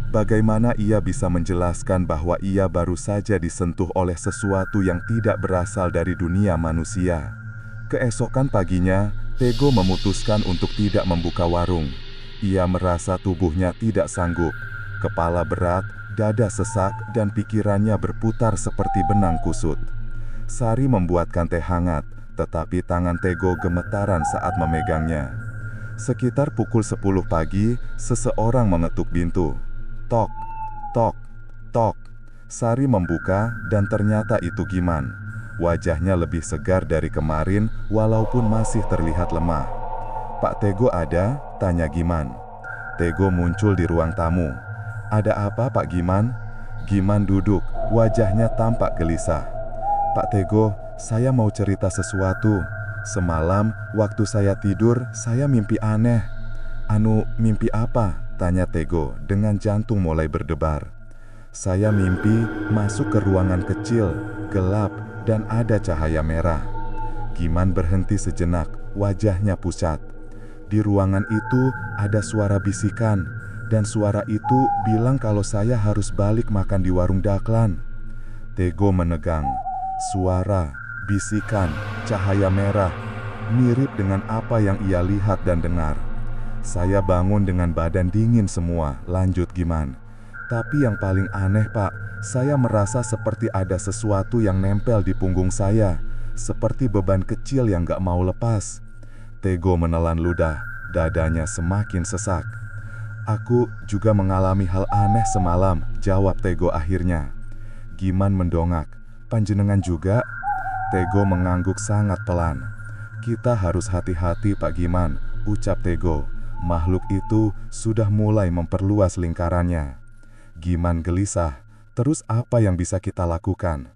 Bagaimana ia bisa menjelaskan bahwa ia baru saja disentuh oleh sesuatu yang tidak berasal dari dunia manusia? Keesokan paginya, Tego memutuskan untuk tidak membuka warung. Ia merasa tubuhnya tidak sanggup. Kepala berat, dada sesak, dan pikirannya berputar seperti benang kusut. Sari membuatkan teh hangat, tetapi tangan Tego gemetaran saat memegangnya. Sekitar pukul 10 pagi, seseorang mengetuk pintu. Tok, tok, tok. Sari membuka dan ternyata itu Giman. Wajahnya lebih segar dari kemarin walaupun masih terlihat lemah. "Pak Tego ada?" tanya Giman. Tego muncul di ruang tamu. "Ada apa, Pak Giman?" Giman duduk, wajahnya tampak gelisah. "Pak Tego, saya mau cerita sesuatu. Semalam, waktu saya tidur, saya mimpi aneh." Mimpi apa?" tanya Tego dengan jantung mulai berdebar. "Saya mimpi masuk ke ruangan kecil, gelap, dan ada cahaya merah." Giman berhenti sejenak, wajahnya pucat. "Di ruangan itu ada suara bisikan, dan suara itu bilang kalau saya harus balik makan di warung Daklan." Tego menegang. Suara, bisikan, cahaya merah, mirip dengan apa yang ia lihat dan dengar. "Saya bangun dengan badan dingin semua," lanjut Giman. "Tapi yang paling aneh, Pak, saya merasa seperti ada sesuatu yang nempel di punggung saya, seperti beban kecil yang gak mau lepas." Tego menelan ludah, dadanya semakin sesak. "Aku juga mengalami hal aneh semalam," jawab Tego akhirnya. Giman mendongak. "Panjenengan juga?" Tego mengangguk sangat pelan. "Kita harus hati-hati, Pak Giman," ucap Tego. "Makhluk itu sudah mulai memperluas lingkarannya." Giman gelisah. "Terus apa yang bisa kita lakukan?"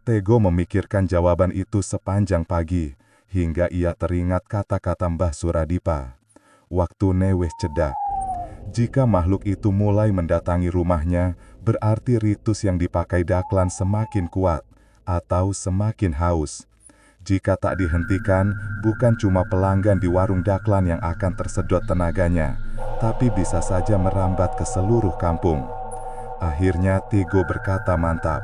Tego memikirkan jawaban itu sepanjang pagi, hingga ia teringat kata-kata Mbah Suradipa. Waktu Neweh cedak. Jika makhluk itu mulai mendatangi rumahnya, berarti ritus yang dipakai Daklan semakin kuat, atau semakin haus. Jika tak dihentikan, bukan cuma pelanggan di warung Daklan yang akan tersedot tenaganya, tapi bisa saja merambat ke seluruh kampung. Akhirnya Tego berkata mantap,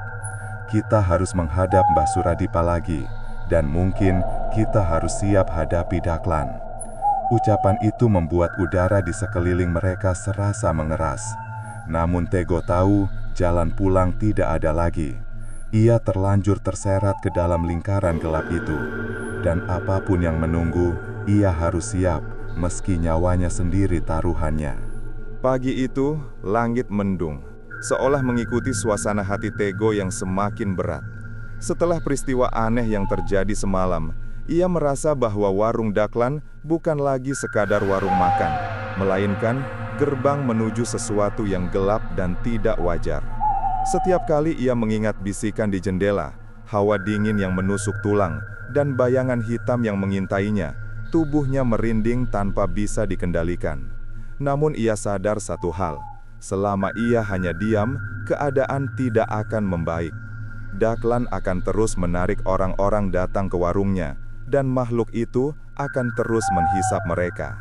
"Kita harus menghadap Mbah Suradipa lagi, dan mungkin kita harus siap hadapi Daklan." Ucapan itu membuat udara di sekeliling mereka serasa mengeras. Namun Tego tahu jalan pulang tidak ada lagi. Ia terlanjur terseret ke dalam lingkaran gelap itu. Dan apapun yang menunggu, ia harus siap, meski nyawanya sendiri taruhannya.
Pagi itu, langit mendung, seolah mengikuti suasana hati Tego yang semakin berat. Setelah peristiwa aneh yang terjadi semalam, ia merasa bahwa warung Daklan bukan lagi sekadar warung makan, melainkan gerbang menuju sesuatu yang gelap dan tidak wajar. Setiap kali ia mengingat bisikan di jendela, hawa dingin yang menusuk tulang, dan bayangan hitam yang mengintainya, tubuhnya merinding tanpa bisa dikendalikan. Namun ia sadar satu hal, selama ia hanya diam, keadaan tidak akan membaik. Daklan akan terus menarik orang-orang datang ke warungnya, dan makhluk itu akan terus menghisap mereka.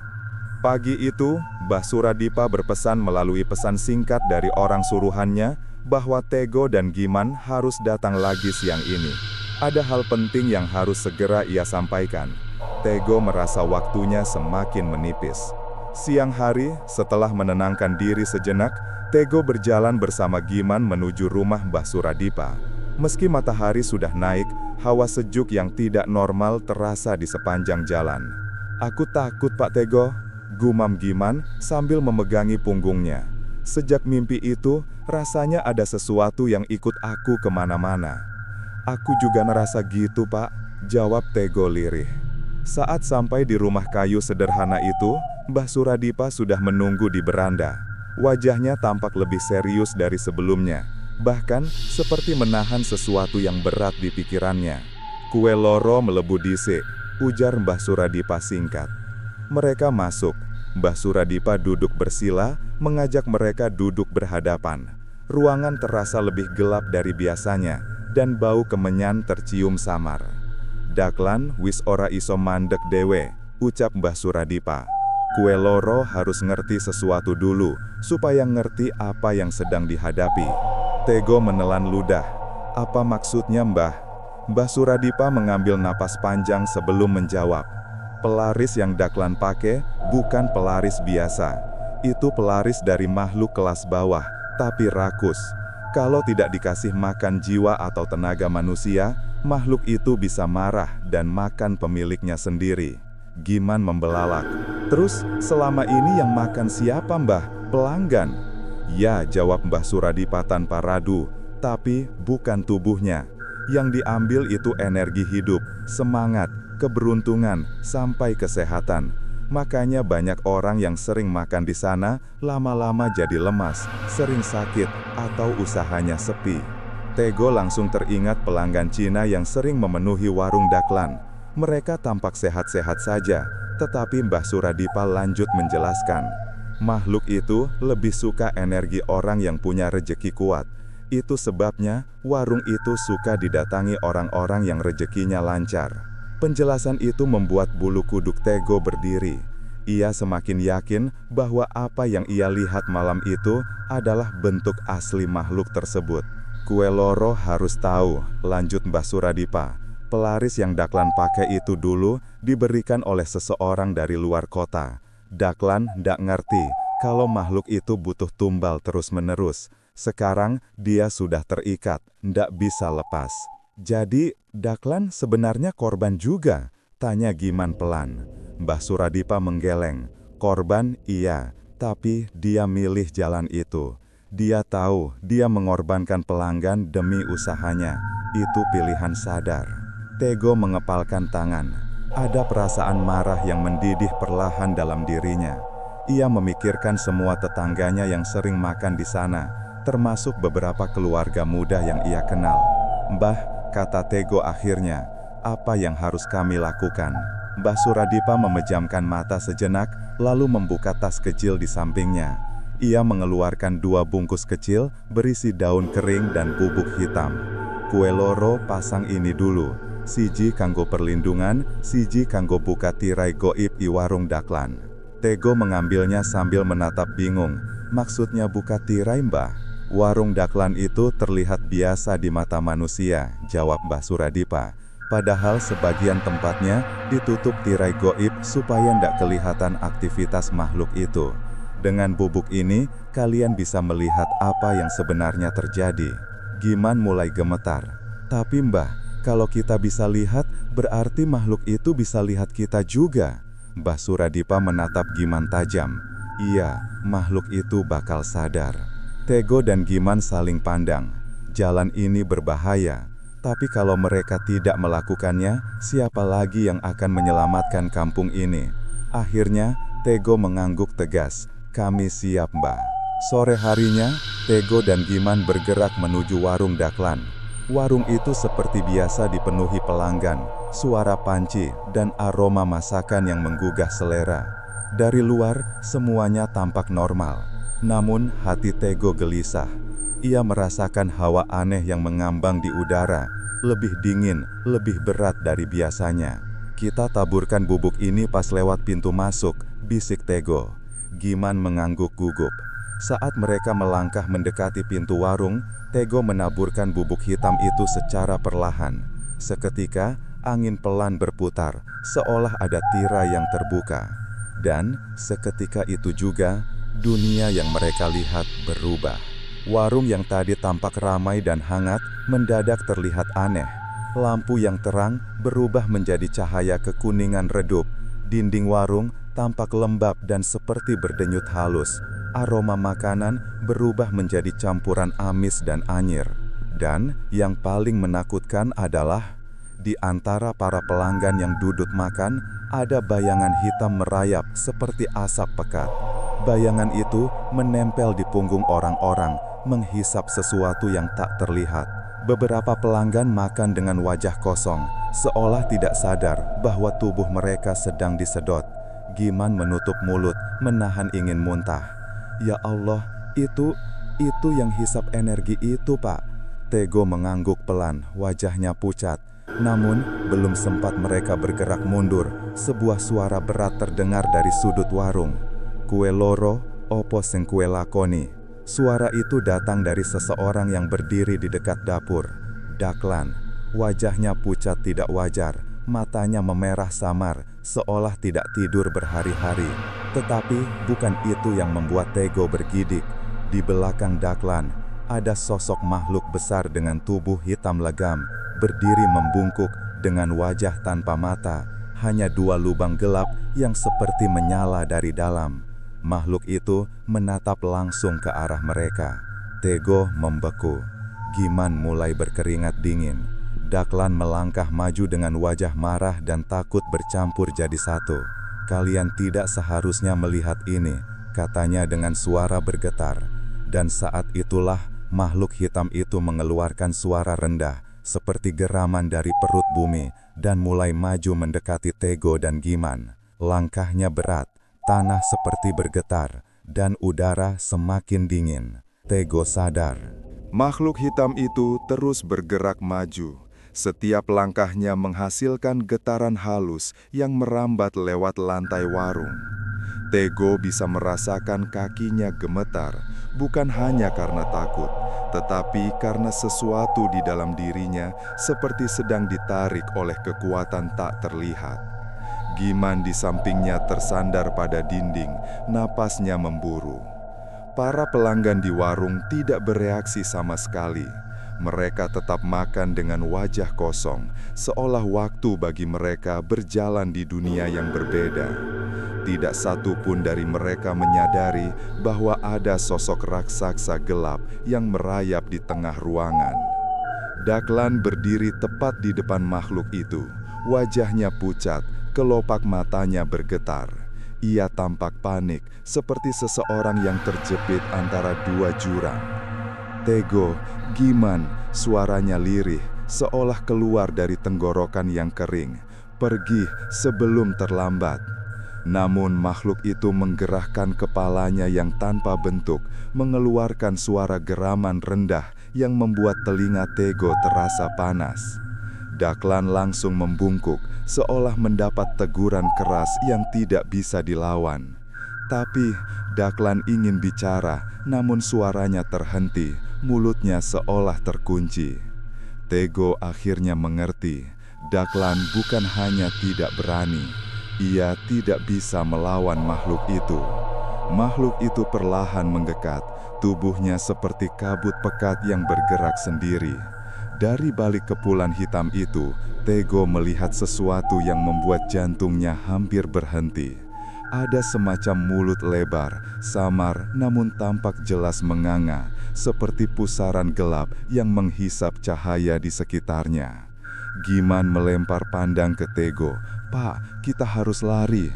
Pagi itu, Mbah Suradipa berpesan melalui pesan singkat dari orang suruhannya bahwa Tego dan Giman harus datang lagi siang ini. Ada hal penting yang harus segera ia sampaikan. Tego merasa waktunya semakin menipis. Siang hari, setelah menenangkan diri sejenak, Tego berjalan bersama Giman menuju rumah Mbah Suradipa. Meski matahari sudah naik, hawa sejuk yang tidak normal terasa di sepanjang jalan. "Aku takut, Pak Tego," gumam Giman sambil memegangi punggungnya. "Sejak mimpi itu, rasanya ada sesuatu yang ikut aku kemana-mana." "Aku juga ngerasa gitu, Pak," jawab Tego lirih. Saat sampai di rumah kayu sederhana itu, Mbah Suradipa sudah menunggu di beranda. Wajahnya tampak lebih serius dari sebelumnya, bahkan seperti menahan sesuatu yang berat di pikirannya. "Kue loro melebu dhisik," ujar Mbah Suradipa singkat. Mereka masuk. Mbah Suradipa duduk bersila, mengajak mereka duduk berhadapan. Ruangan terasa lebih gelap dari biasanya, dan bau kemenyan tercium samar. "Daklan wis ora iso mandek dewe," ucap Mbah Suradipa. "Kue loro harus ngerti sesuatu dulu, supaya ngerti apa yang sedang dihadapi." Tego menelan ludah. "Apa maksudnya, Mbah?" Mbah Suradipa mengambil napas panjang sebelum menjawab. "Pelaris yang Daklan pakai bukan pelaris biasa. Itu pelaris dari makhluk kelas bawah, tapi rakus. Kalau tidak dikasih makan jiwa atau tenaga manusia, makhluk itu bisa marah dan makan pemiliknya sendiri." Giman membelalak. "Terus, selama ini yang makan siapa, Mbah? Pelanggan?" "Ya," jawab Mbah Suradipa tanpa ragu, "tapi bukan tubuhnya. Yang diambil itu energi hidup, semangat, keberuntungan, sampai kesehatan. Makanya banyak orang yang sering makan di sana, lama-lama jadi lemas, sering sakit, atau usahanya sepi." Tego langsung teringat pelanggan Cina yang sering memenuhi warung Daklan. Mereka tampak sehat-sehat saja, tetapi Mbah Suradipa lanjut menjelaskan. Makhluk itu lebih suka energi orang yang punya rejeki kuat. Itu sebabnya warung itu suka didatangi orang-orang yang rejekinya lancar. Penjelasan itu membuat bulu kuduk Tego berdiri. Ia semakin yakin bahwa apa yang ia lihat malam itu adalah bentuk asli makhluk tersebut. "Kue loro harus tahu," lanjut Mbah Suradipa. "Pelaris yang Daklan pakai itu dulu diberikan oleh seseorang dari luar kota. Daklan ndak ngerti kalau makhluk itu butuh tumbal terus-menerus. Sekarang dia sudah terikat, ndak bisa lepas." "Jadi, Daklan sebenarnya korban juga?" tanya Giman pelan. Mbah Suradipa menggeleng.
Korban, iya, tapi dia milih jalan itu. Dia tahu dia mengorbankan pelanggan demi usahanya. Itu pilihan sadar. Tego mengepalkan tangan. Ada perasaan marah yang mendidih perlahan dalam dirinya. Ia memikirkan semua tetangganya yang sering makan di sana, termasuk beberapa keluarga muda yang ia kenal. "Mbah," kata Tego akhirnya, "apa yang harus kami lakukan?" Mbah Suradipa memejamkan mata sejenak, lalu membuka tas kecil di sampingnya. Ia mengeluarkan 2 bungkus kecil, berisi daun kering dan bubuk hitam. "Kue loro pasang ini dulu. Siji kanggo perlindungan, siji kanggo buka tirai goib i warung daklan." Tego mengambilnya sambil menatap bingung. "Maksudnya buka tirai, Mbah?" "Warung daklan itu terlihat biasa di mata manusia," jawab Mbah Suradipa. "Padahal sebagian tempatnya ditutup tirai goib supaya ndak kelihatan aktivitas makhluk itu. Dengan bubuk ini, kalian bisa melihat apa yang sebenarnya terjadi." Giman mulai gemetar. "Tapi Mbah, kalau kita bisa lihat, berarti makhluk itu bisa lihat kita juga." Mbah Suradipa menatap Giman tajam. "Iya, makhluk itu bakal sadar." Tego dan Giman saling pandang. Jalan ini berbahaya, tapi kalau mereka tidak melakukannya, siapa lagi yang akan menyelamatkan kampung ini? Akhirnya, Tego mengangguk tegas. "Kami siap, Mbah." Sore harinya, Tego dan Giman bergerak menuju warung daklan. Warung itu seperti biasa dipenuhi pelanggan, suara panci, dan aroma masakan yang menggugah selera. Dari luar, semuanya tampak normal. Namun, hati Tego gelisah. Ia merasakan hawa aneh yang mengambang di udara, lebih dingin, lebih berat dari biasanya. "Kita taburkan bubuk ini pas lewat pintu masuk," bisik Tego. Giman mengangguk gugup. Saat mereka melangkah mendekati pintu warung, Tego menaburkan bubuk hitam itu secara perlahan. Seketika, angin pelan berputar, seolah ada tirai yang terbuka. Dan, seketika itu juga, dunia yang mereka lihat berubah. Warung yang tadi tampak ramai dan hangat, mendadak terlihat aneh. Lampu yang terang berubah menjadi cahaya kekuningan redup. Dinding warung tampak lembab dan seperti berdenyut halus. Aroma makanan berubah menjadi campuran amis dan anyir. Dan, yang paling menakutkan adalah, di antara para pelanggan yang duduk makan, ada bayangan hitam merayap seperti asap pekat. Bayangan itu menempel di punggung orang-orang, menghisap sesuatu yang tak terlihat. Beberapa pelanggan makan dengan wajah kosong, seolah tidak sadar bahwa tubuh mereka sedang disedot. Giman menutup mulut, menahan ingin muntah. "Ya Allah, itu yang hisap energi itu, Pak." Tego mengangguk pelan, wajahnya pucat. Namun, belum sempat mereka bergerak mundur, sebuah suara berat terdengar dari sudut warung. "Kue loro, opo sing kue lakoni?" Suara itu datang dari seseorang yang berdiri di dekat dapur. Daklan. Wajahnya pucat tidak wajar, matanya memerah samar, seolah tidak tidur berhari-hari. Tetapi, bukan itu yang membuat Tego bergidik. Di belakang Daklan, ada sosok makhluk besar dengan tubuh hitam legam, berdiri membungkuk dengan wajah tanpa mata, hanya 2 lubang gelap yang seperti menyala dari dalam. Makhluk itu menatap langsung ke arah mereka. Tego membeku. Giman mulai berkeringat dingin. Daklan melangkah maju dengan wajah marah dan takut bercampur jadi satu. "Kalian tidak seharusnya melihat ini," katanya dengan suara bergetar. Dan saat itulah makhluk hitam itu mengeluarkan suara rendah, seperti geraman dari perut bumi, dan mulai maju mendekati Tego dan Giman. Langkahnya berat, tanah seperti bergetar, dan udara semakin dingin. Tego sadar.
Makhluk hitam itu terus bergerak maju. Setiap langkahnya menghasilkan getaran halus yang merambat lewat lantai warung. Tego bisa merasakan kakinya gemetar, bukan hanya karena takut, tetapi karena sesuatu di dalam dirinya seperti sedang ditarik oleh kekuatan tak terlihat. Giman di sampingnya tersandar pada dinding, napasnya memburu. Para pelanggan di warung tidak bereaksi sama sekali. Mereka tetap makan dengan wajah kosong, seolah waktu bagi mereka berjalan di dunia yang berbeda. Tidak satu pun dari mereka menyadari bahwa ada sosok raksasa gelap yang merayap di tengah ruangan. Daklan berdiri tepat di depan makhluk itu. Wajahnya pucat, kelopak matanya bergetar. Ia tampak panik, seperti seseorang yang terjepit antara dua jurang. Tego, Giman, suaranya lirih, seolah keluar dari tenggorokan yang kering. Pergi sebelum terlambat. Namun makhluk itu menggerahkan kepalanya yang tanpa bentuk, mengeluarkan suara geraman rendah yang membuat telinga Tego terasa panas. Daklan langsung membungkuk, seolah mendapat teguran keras yang tidak bisa dilawan. Tapi Daklan ingin bicara, namun suaranya terhenti, mulutnya seolah terkunci. Tego akhirnya mengerti, Daklan bukan hanya tidak berani, ia tidak bisa melawan makhluk itu. Makhluk itu perlahan mendekat, tubuhnya seperti kabut pekat yang bergerak sendiri. Dari balik kepulan hitam itu, Tego melihat sesuatu yang membuat jantungnya hampir berhenti. Ada semacam mulut lebar, samar namun tampak jelas menganga, seperti pusaran gelap yang menghisap cahaya di sekitarnya. Giman melempar pandang ke Tego. "Pak, kita harus lari."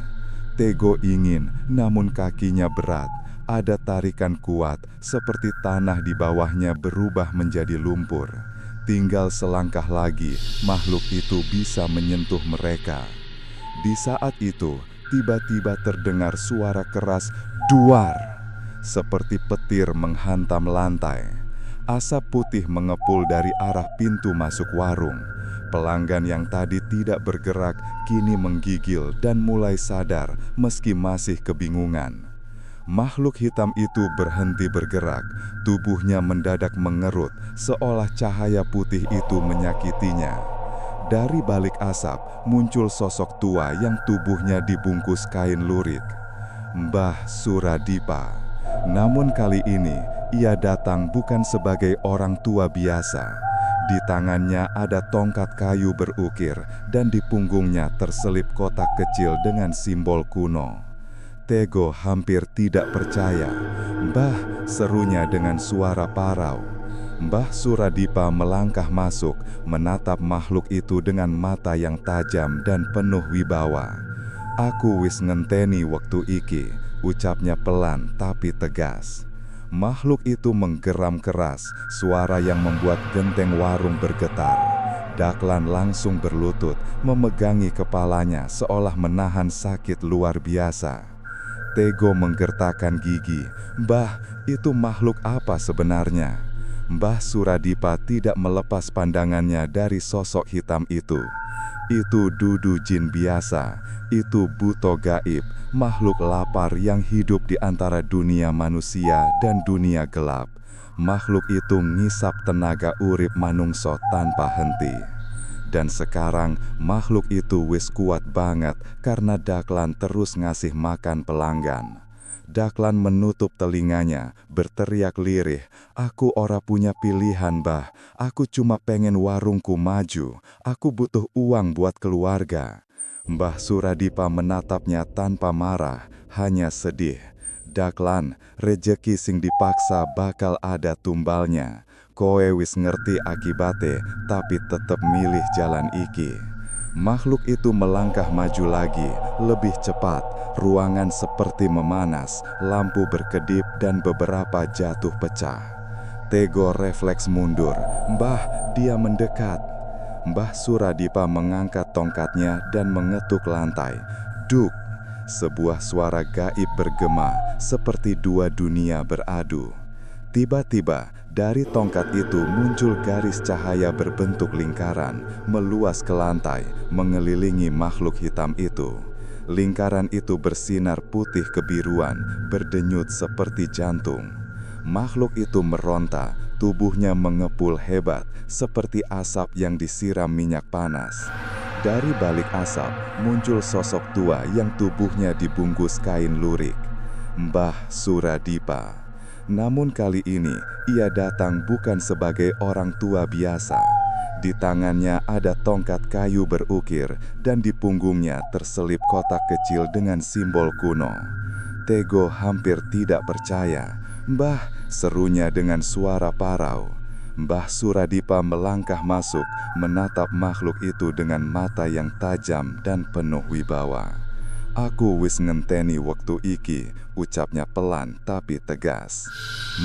Tego ingin, namun kakinya berat. Ada tarikan kuat, seperti tanah di bawahnya berubah menjadi lumpur. Tinggal selangkah lagi, makhluk itu bisa menyentuh mereka. Di saat itu, tiba-tiba terdengar suara keras duar, seperti petir menghantam lantai. Asap putih mengepul dari arah pintu masuk warung. Pelanggan yang tadi tidak bergerak kini menggigil dan mulai sadar meski masih kebingungan. Makhluk hitam itu berhenti bergerak, tubuhnya mendadak mengerut seolah cahaya putih itu menyakitinya. Dari balik asap muncul sosok tua yang tubuhnya dibungkus kain lurik. Mbah Suradipa. Namun kali ini ia datang bukan sebagai orang tua biasa. Di tangannya ada tongkat kayu berukir dan di punggungnya terselip kotak kecil dengan simbol kuno. Tego hampir tidak percaya. "Mbah," serunya dengan suara parau. Mbah Suradipa melangkah masuk, menatap makhluk itu dengan mata yang tajam dan penuh wibawa. "Aku wis ngenteni wektu iki," ucapnya pelan tapi tegas. Makhluk itu menggeram keras, suara yang membuat genteng warung bergetar. Daklan langsung berlutut, memegangi kepalanya seolah menahan sakit luar biasa. Tego menggertakkan gigi. "Mbah, itu makhluk apa sebenarnya?" Mbah Suradipa tidak melepas pandangannya dari sosok hitam itu. "Itu dudu jin biasa, itu buto gaib, makhluk lapar yang hidup di antara dunia manusia dan dunia gelap. Makhluk itu ngisap tenaga urip manungso tanpa henti. Dan sekarang makhluk itu wis kuat banget karena Daklan terus ngasih makan pelanggan." Daklan menutup telinganya, berteriak lirih, "Aku ora punya pilihan, Mbah. Aku cuma pengen warungku maju. Aku butuh uang buat keluarga." Mbah Suradipa menatapnya tanpa marah, hanya sedih. "Daklan, rejeki sing dipaksa bakal ada tumbalnya. Koe wis ngerti akibate, tapi tetep milih jalan iki." Makhluk itu melangkah maju lagi, lebih cepat. Ruangan seperti memanas, lampu berkedip dan beberapa jatuh pecah. Tego refleks mundur. "Mbah, dia mendekat." Mbah Suradipa mengangkat tongkatnya dan mengetuk lantai. Duk! Sebuah suara gaib bergema, seperti dua dunia beradu. Tiba-tiba, dari tongkat itu muncul garis cahaya berbentuk lingkaran, meluas ke lantai, mengelilingi makhluk hitam itu. Lingkaran itu bersinar putih kebiruan, berdenyut seperti jantung. Makhluk itu meronta, tubuhnya mengepul hebat, seperti asap yang disiram minyak panas. Dari balik asap, muncul sosok tua yang tubuhnya dibungkus kain lurik. Mbah Suradipa.
Namun kali ini, ia datang bukan sebagai orang tua biasa. Di tangannya ada tongkat kayu berukir, dan di punggungnya terselip kotak kecil dengan simbol kuno. Tego hampir tidak percaya. "Mbah," serunya dengan suara parau. Mbah Suradipa melangkah masuk, menatap makhluk itu dengan mata yang tajam dan penuh wibawa. "Aku wis ngenteni waktu iki," ucapnya pelan tapi tegas.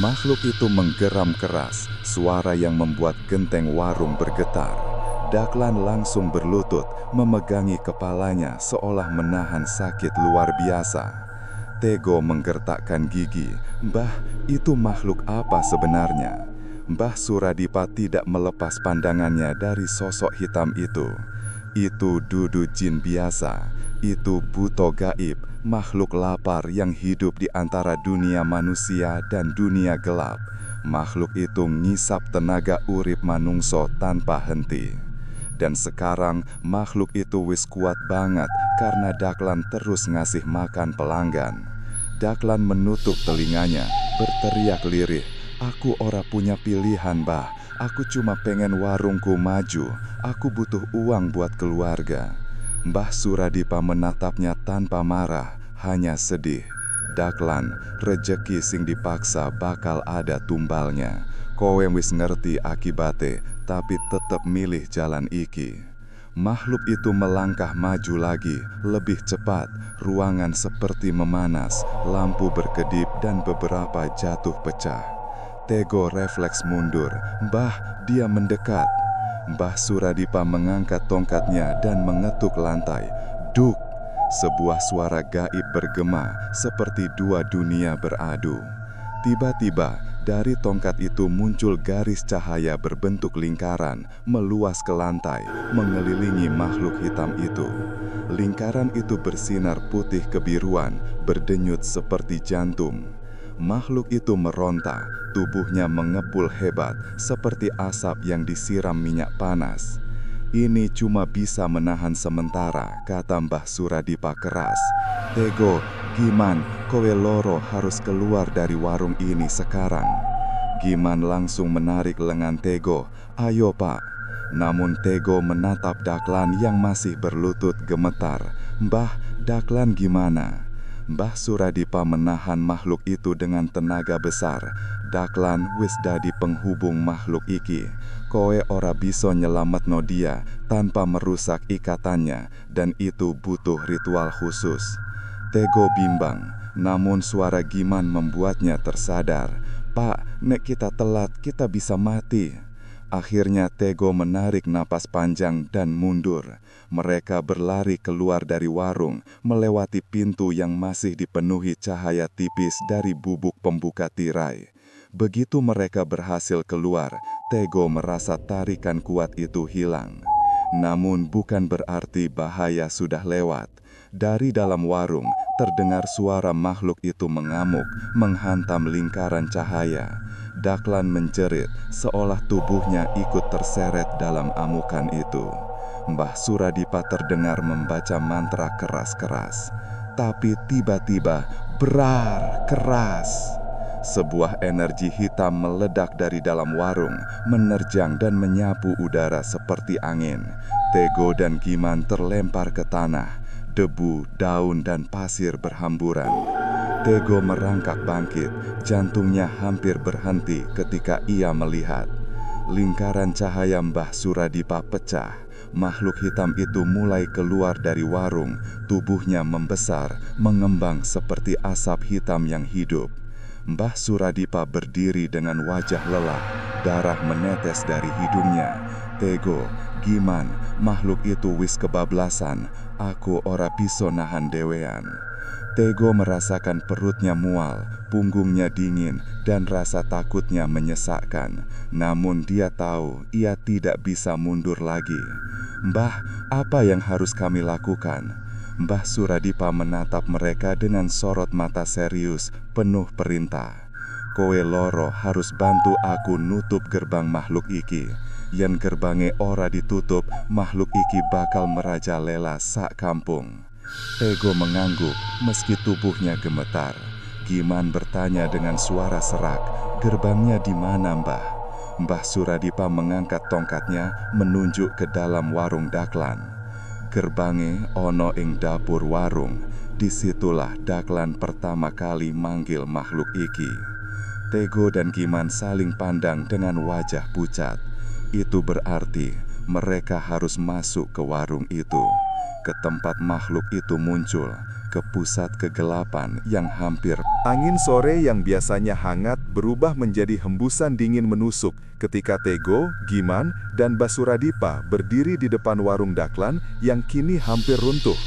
Makhluk itu menggeram keras, suara yang membuat genteng warung bergetar. Dahlan langsung berlutut, memegangi kepalanya seolah menahan sakit luar biasa. Tego menggertakkan gigi. "Mbah, itu makhluk apa sebenarnya?" Mbah Suradipa tidak melepas pandangannya dari sosok hitam itu. "Itu dudu jin biasa. Itu buto gaib, makhluk lapar yang hidup di antara dunia manusia dan dunia gelap. Makhluk itu ngisap tenaga urip manungso tanpa henti. Dan sekarang makhluk itu wis kuat banget karena Dahlan terus ngasih makan pelanggan." Dahlan menutup telinganya, berteriak lirih, "Aku ora punya pilihan, Mbah. Aku cuma pengen warungku maju. Aku butuh uang buat keluarga." Mbah Suradipa menatapnya tanpa marah, hanya sedih. "Dahlan, rejeki sing dipaksa bakal ada tumbalnya. Kowe wis ngerti akibate, tapi tetep milih jalan iki." Makhluk itu melangkah maju lagi, lebih cepat. Ruangan seperti memanas, lampu berkedip dan beberapa jatuh pecah. Tego refleks mundur. "Mbah, dia mendekat." Mbah Suradipa mengangkat tongkatnya dan mengetuk lantai. Duk! Sebuah suara gaib bergema, seperti dua dunia beradu. Tiba-tiba, dari tongkat itu muncul garis cahaya berbentuk lingkaran, meluas ke lantai, mengelilingi makhluk hitam itu. Lingkaran itu bersinar putih kebiruan, berdenyut seperti jantung. Makhluk itu meronta, tubuhnya mengepul hebat, seperti asap yang disiram minyak panas. "Ini cuma bisa menahan sementara," kata Mbah Suradipa keras. "Tego, Giman, kowe loro harus keluar dari warung ini sekarang." Giman langsung menarik lengan Tego. "Ayo Pak." Namun Tego menatap Dahlan yang masih berlutut gemetar. "Mbah, Dahlan gimana?" Mbah Suradipa menahan makhluk itu dengan tenaga besar. "Dahlan wis dadi penghubung makhluk iki. Kowe ora bisa nyelametno dia tanpa merusak ikatannya, dan itu butuh ritual khusus." Tego bimbang, namun suara Giman membuatnya tersadar. "Pak, nek kita telat, kita bisa mati." Akhirnya Tego menarik napas panjang dan mundur. Mereka berlari keluar dari warung, melewati pintu yang masih dipenuhi cahaya tipis dari bubuk pembuka tirai. Begitu mereka berhasil keluar, Tego merasa tarikan kuat itu hilang. Namun bukan berarti bahaya sudah lewat. Dari dalam warung, terdengar suara makhluk itu mengamuk, menghantam lingkaran cahaya. Dahlan menjerit, seolah tubuhnya ikut terseret dalam amukan itu. Mbah Suradipa terdengar membaca mantra keras-keras. Tapi tiba-tiba, brar keras. Sebuah energi hitam meledak dari dalam warung, menerjang dan menyapu udara seperti angin. Tego dan Giman terlempar ke tanah. Debu, daun, dan pasir berhamburan. Tego merangkak bangkit, jantungnya hampir berhenti ketika ia melihat. Lingkaran cahaya Mbah Suradipa pecah. Makhluk hitam itu mulai keluar dari warung, tubuhnya membesar, mengembang seperti asap hitam yang hidup. Mbah Suradipa berdiri dengan wajah lelah, darah menetes dari hidungnya. "Tego, Giman, makhluk itu wis kebablasan, aku ora bisa nahan dewean." Tego merasakan perutnya mual, punggungnya dingin, dan rasa takutnya menyesakkan. Namun dia tahu ia tidak bisa mundur lagi. "Mbah, apa yang harus kami lakukan?" Mbah Suradipa menatap mereka dengan sorot mata serius, penuh perintah. "Kowe loro harus bantu aku nutup gerbang makhluk iki. Yen gerbange ora ditutup, makhluk iki bakal merajalela sak kampung." Tego mengangguk meski tubuhnya gemetar. Giman bertanya dengan suara serak, "Gerbangnya di mana, Mbah?" Mbah Suradipa mengangkat tongkatnya menunjuk ke dalam warung Daklan. "Gerbange ono ing dapur warung. Disitulah Daklan pertama kali manggil makhluk iki." Tego dan Giman saling pandang dengan wajah pucat. Itu berarti mereka harus masuk ke warung itu, ke tempat makhluk itu muncul, ke pusat kegelapan yang hampir.
Angin sore yang biasanya hangat berubah menjadi hembusan dingin menusuk ketika Tego, Giman, dan Basuradipa berdiri di depan warung Daklan yang kini hampir runtuh.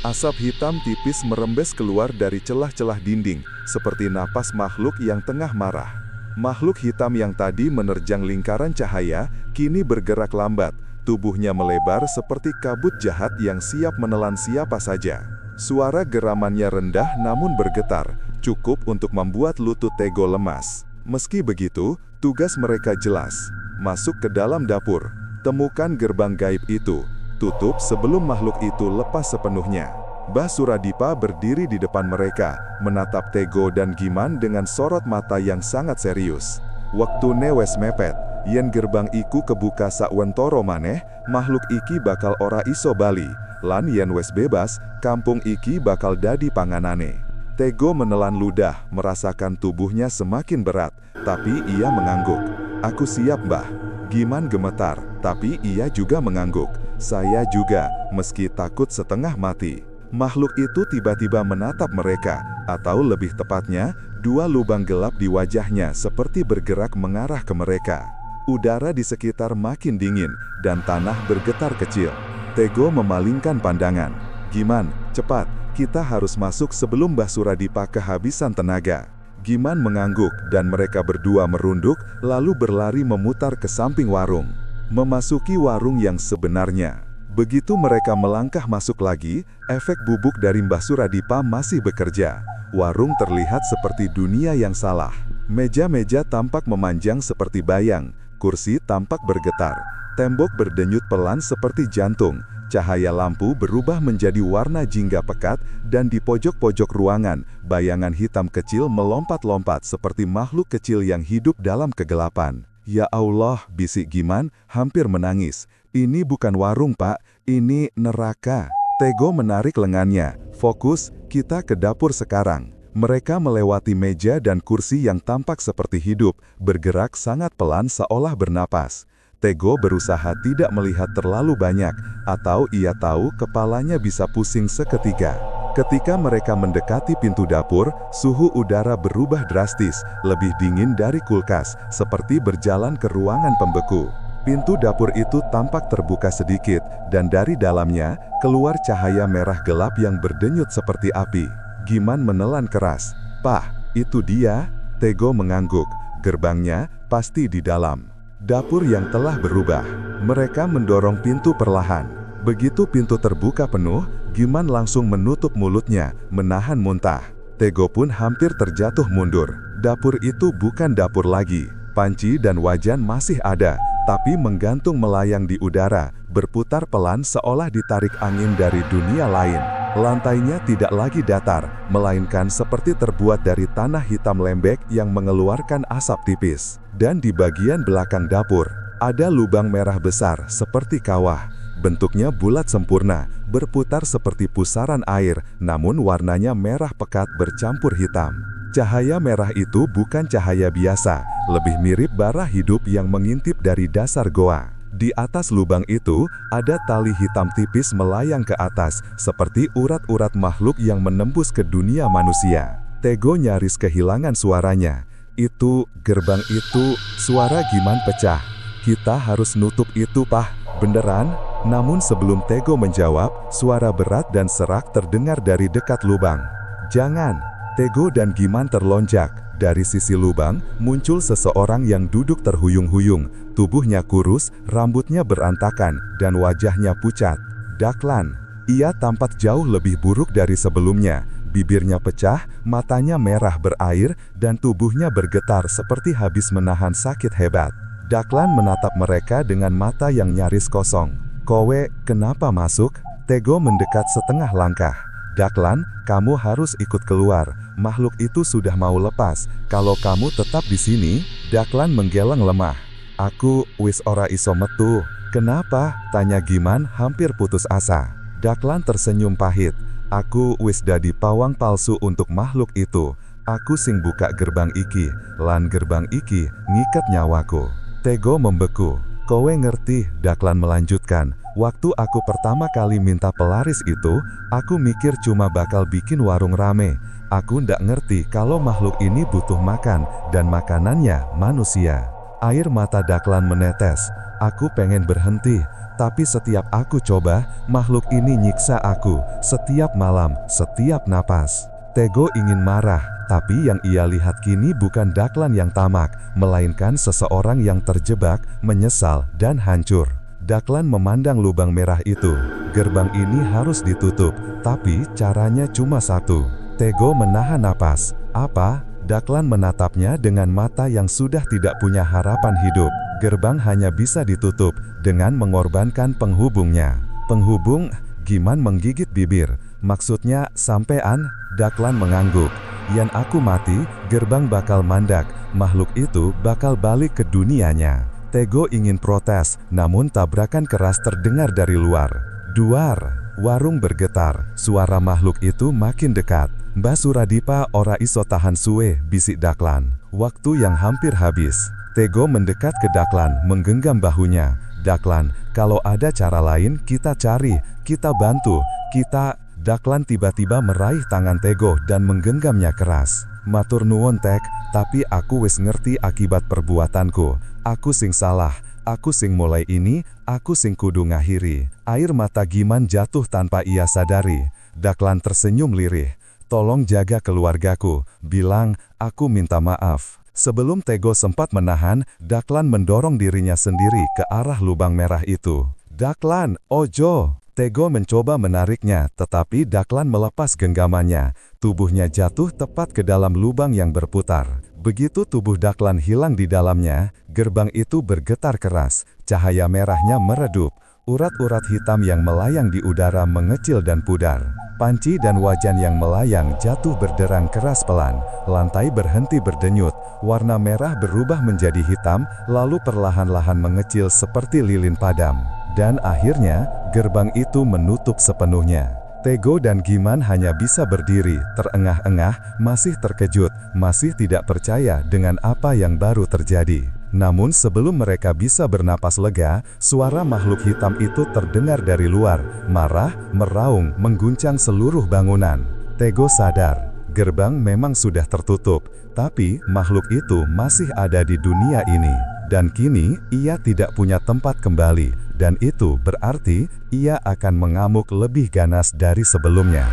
Asap hitam tipis merembes keluar dari celah-celah dinding, seperti napas makhluk yang tengah marah. Makhluk hitam yang tadi menerjang lingkaran cahaya, kini bergerak lambat, tubuhnya melebar seperti kabut jahat yang siap menelan siapa saja. Suara geramannya rendah namun bergetar, cukup untuk membuat lutut Tego lemas. Meski begitu, tugas mereka jelas. Masuk ke dalam dapur, temukan gerbang gaib itu, tutup sebelum makhluk itu lepas sepenuhnya. Basuradipa berdiri di depan mereka, menatap Tego dan Giman dengan sorot mata yang sangat serius. Waktu wes mepet, yen gerbang iku kebuka sakwentoro maneh, makhluk iki bakal ora iso bali, lan yen wes bebas, kampung iki bakal dadi panganane. Tego menelan ludah, merasakan tubuhnya semakin berat, tapi ia mengangguk. "Aku siap, Mbah." Giman gemetar, tapi ia juga mengangguk. "Saya juga, meski takut setengah mati." Makhluk itu tiba-tiba menatap mereka, atau lebih tepatnya, dua lubang gelap di wajahnya seperti bergerak mengarah ke mereka. Udara di sekitar makin dingin, dan tanah bergetar kecil. Tego memalingkan pandangan. "Giman, cepat, kita harus masuk sebelum Basuradipa kehabisan tenaga." Giman mengangguk, dan mereka berdua merunduk, lalu berlari memutar ke samping warung. Memasuki warung yang sebenarnya. Begitu mereka melangkah masuk lagi, efek bubuk dari Mbah Suradipa masih bekerja. Warung terlihat seperti dunia yang salah. Meja-meja tampak memanjang seperti bayang, kursi tampak bergetar, tembok berdenyut pelan seperti jantung, cahaya lampu berubah menjadi warna jingga pekat, dan di pojok-pojok ruangan, bayangan hitam kecil melompat-lompat seperti makhluk kecil yang hidup dalam kegelapan. "Ya Allah," bisik Giman, hampir menangis. "Ini bukan warung, Pak, ini neraka." Tego menarik lengannya. "Fokus, kita ke dapur sekarang." Mereka melewati meja dan kursi yang tampak seperti hidup, bergerak sangat pelan seolah bernapas. Tego berusaha tidak melihat terlalu banyak, atau ia tahu kepalanya bisa pusing seketika. Ketika mereka mendekati pintu dapur, suhu udara berubah drastis, lebih dingin dari kulkas, seperti berjalan ke ruangan pembeku. Pintu dapur itu tampak terbuka sedikit, dan dari dalamnya, keluar cahaya merah gelap yang berdenyut seperti api. Giman menelan keras. "Pak, itu dia?" Tego mengangguk. "Gerbangnya pasti di dalam." Dapur yang telah berubah. Mereka mendorong pintu perlahan. Begitu pintu terbuka penuh, Giman langsung menutup mulutnya, menahan muntah. Tego pun hampir terjatuh mundur. Dapur itu bukan dapur lagi. Panci dan wajan masih ada, tapi menggantung melayang di udara, berputar pelan seolah ditarik angin dari dunia lain. Lantainya tidak lagi datar, melainkan seperti terbuat dari tanah hitam lembek yang mengeluarkan asap tipis. Dan di bagian belakang dapur, ada lubang merah besar seperti kawah. Bentuknya bulat sempurna, berputar seperti pusaran air, namun warnanya merah pekat bercampur hitam. Cahaya merah itu bukan cahaya biasa, lebih mirip bara hidup yang mengintip dari dasar goa. Di atas lubang itu, ada tali hitam tipis melayang ke atas, seperti urat-urat makhluk yang menembus ke dunia manusia. Tego nyaris kehilangan suaranya. "Itu, gerbang itu," suara Giman pecah. "Kita harus nutup itu, Pak. Beneran?" Namun sebelum Tego menjawab, suara berat dan serak terdengar dari dekat lubang. "Jangan!" Tego dan Giman terlonjak. Dari sisi lubang, muncul seseorang yang duduk terhuyung-huyung. Tubuhnya kurus, rambutnya berantakan, dan wajahnya pucat. Daklan. Ia tampak jauh lebih buruk dari sebelumnya. Bibirnya pecah, matanya merah berair, dan tubuhnya bergetar seperti habis menahan sakit hebat. Daklan menatap mereka dengan mata yang nyaris kosong. "Kowe, kenapa masuk?" Tego mendekat setengah langkah. "Daklan, kamu harus ikut keluar.
makhluk itu sudah mau lepas. Kalau kamu tetap di sini, Daklan menggeleng lemah. Aku wis ora iso metu. Kenapa? Tanya Giman hampir putus asa. Daklan tersenyum pahit. Aku wis dadi pawang palsu untuk makhluk itu. Aku sing buka gerbang iki, lan gerbang iki ngikat nyawaku. Tego membeku. Kowe ngerti, Daklan melanjutkan. Waktu aku pertama kali minta pelaris itu, aku mikir cuma bakal bikin warung rame. Aku ndak ngerti kalau makhluk ini butuh makan, dan makanannya manusia. Air mata Daklan menetes. Aku pengen berhenti, tapi setiap aku coba, makhluk ini nyiksa aku. Setiap malam, setiap napas. Tego ingin marah, tapi yang ia lihat kini bukan Daklan yang tamak, melainkan seseorang yang terjebak, menyesal, dan hancur. Daklan memandang lubang merah itu. Gerbang ini harus ditutup, tapi caranya cuma satu. Tego menahan napas. Apa? Daklan menatapnya dengan mata yang sudah tidak punya harapan hidup. Gerbang hanya bisa ditutup dengan mengorbankan penghubungnya. Penghubung? Giman menggigit bibir. Maksudnya sampean? Daklan mengangguk. Yan aku mati, gerbang bakal mandak. Makhluk itu bakal balik ke dunianya. Tego ingin protes, namun tabrakan keras terdengar dari luar. Duar, warung bergetar, suara makhluk itu makin dekat. Mbah Suradipa ora iso tahan suwe, bisik Daklan. Waktu yang hampir habis. Tego mendekat ke Daklan, menggenggam bahunya. Daklan, kalau ada cara lain, kita cari, kita bantu, kita... Daklan tiba-tiba meraih tangan Tego dan menggenggamnya keras. Matur nuwun Tek, tapi aku wis ngerti akibat perbuatanku. Aku sing salah, aku sing mulai ini, aku sing kudu ngakhiri. Air mata Giman jatuh tanpa ia sadari. Daklan tersenyum lirih. Tolong jaga keluargaku, bilang, aku minta maaf. Sebelum Tego sempat menahan, Daklan mendorong dirinya sendiri ke arah lubang merah itu. Daklan, ojo! Tego mencoba menariknya, tetapi Daklan melepas genggamannya. Tubuhnya jatuh tepat ke dalam lubang yang berputar. Begitu tubuh Daklan hilang di dalamnya, gerbang itu bergetar keras. Cahaya merahnya meredup. Urat-urat hitam yang melayang di udara mengecil dan pudar. Panci dan wajan yang melayang jatuh berderang keras pelan. Lantai berhenti berdenyut. Warna merah berubah menjadi hitam, lalu perlahan-lahan mengecil seperti lilin padam. Dan akhirnya, gerbang itu menutup sepenuhnya. Tego dan Giman hanya bisa berdiri, terengah-engah, masih terkejut, masih tidak percaya dengan apa yang baru terjadi. Namun sebelum mereka bisa bernapas lega, suara makhluk hitam itu terdengar dari luar, marah, meraung, mengguncang seluruh bangunan. Tego sadar, gerbang memang sudah tertutup, tapi makhluk itu masih ada di dunia ini. Dan kini, ia tidak punya tempat kembali, dan itu berarti ia akan mengamuk lebih ganas dari sebelumnya.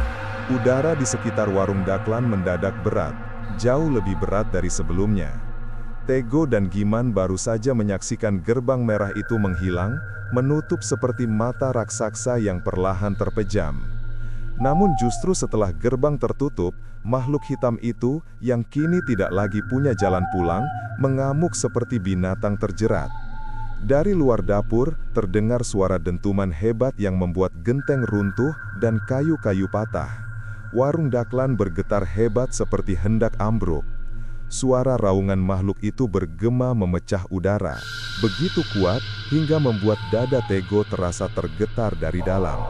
Udara di sekitar warung Daklan mendadak berat, jauh lebih berat dari sebelumnya. Tego dan Giman baru saja menyaksikan gerbang merah itu menghilang, menutup seperti mata raksasa yang perlahan terpejam. Namun justru setelah gerbang tertutup, makhluk hitam itu yang kini tidak lagi punya jalan pulang, mengamuk seperti binatang terjerat. Dari luar dapur, terdengar suara dentuman hebat yang membuat genteng runtuh dan kayu-kayu patah. Warung Daklan bergetar hebat seperti hendak ambruk. Suara raungan makhluk itu bergema memecah udara, begitu kuat hingga membuat dada Tego terasa tergetar dari dalam.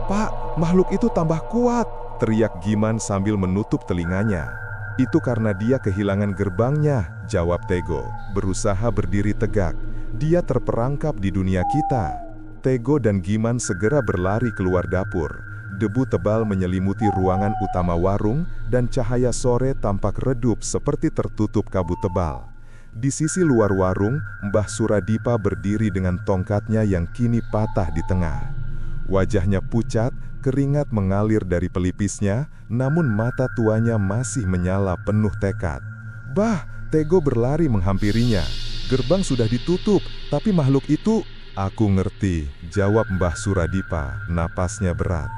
"Pak, makhluk itu tambah kuat!" teriak Giman sambil menutup telinganya. "Itu karena dia kehilangan gerbangnya," jawab Tego, berusaha berdiri tegak. "Dia terperangkap di dunia kita." Tego dan Giman segera berlari keluar dapur. Debu tebal menyelimuti ruangan utama warung, dan cahaya sore tampak redup seperti tertutup kabut tebal. Di sisi luar warung, Mbah Suradipa berdiri dengan tongkatnya yang kini patah di tengah. Wajahnya pucat, keringat mengalir dari pelipisnya, namun mata tuanya masih menyala penuh tekad. "Bah!" Tego berlari menghampirinya. "Gerbang sudah ditutup, tapi makhluk itu..." "Aku ngerti," jawab Mbah Suradipa, napasnya berat.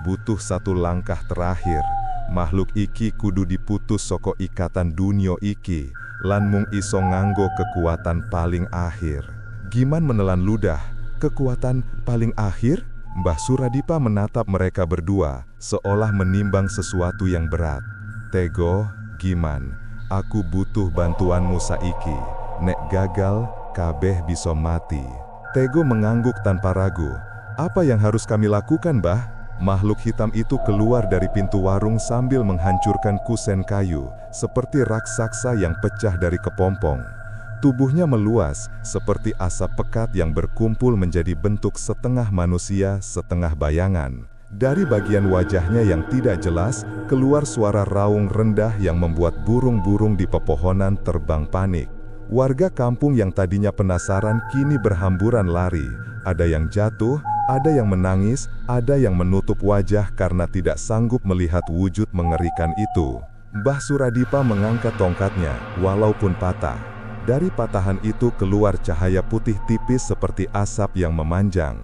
"Butuh satu langkah terakhir. Makhluk iki kudu diputus saka ikatan dunyo iki, lan mung iso nganggo kekuatan paling akhir." Giman menelan ludah. "Kekuatan paling akhir?" Mbah Suradipa menatap mereka berdua, seolah menimbang sesuatu yang berat. Tego, Giman, aku butuh bantuanmu saiki. Nek gagal, kabeh bisa mati. Tego mengangguk tanpa ragu. Apa yang harus kami lakukan, Mbah? Makhluk hitam itu keluar dari pintu warung sambil menghancurkan kusen kayu, seperti raksasa yang pecah dari kepompong. Tubuhnya meluas, seperti asap pekat yang berkumpul menjadi bentuk setengah manusia, setengah bayangan. Dari bagian wajahnya yang tidak jelas, keluar suara raung rendah yang membuat burung-burung di pepohonan terbang panik. Warga kampung yang tadinya penasaran kini berhamburan lari. Ada yang jatuh, ada yang menangis, ada yang menutup wajah karena tidak sanggup melihat wujud mengerikan itu. Mbah Suradipa mengangkat tongkatnya, walaupun patah. Dari patahan itu keluar cahaya putih tipis seperti asap yang memanjang.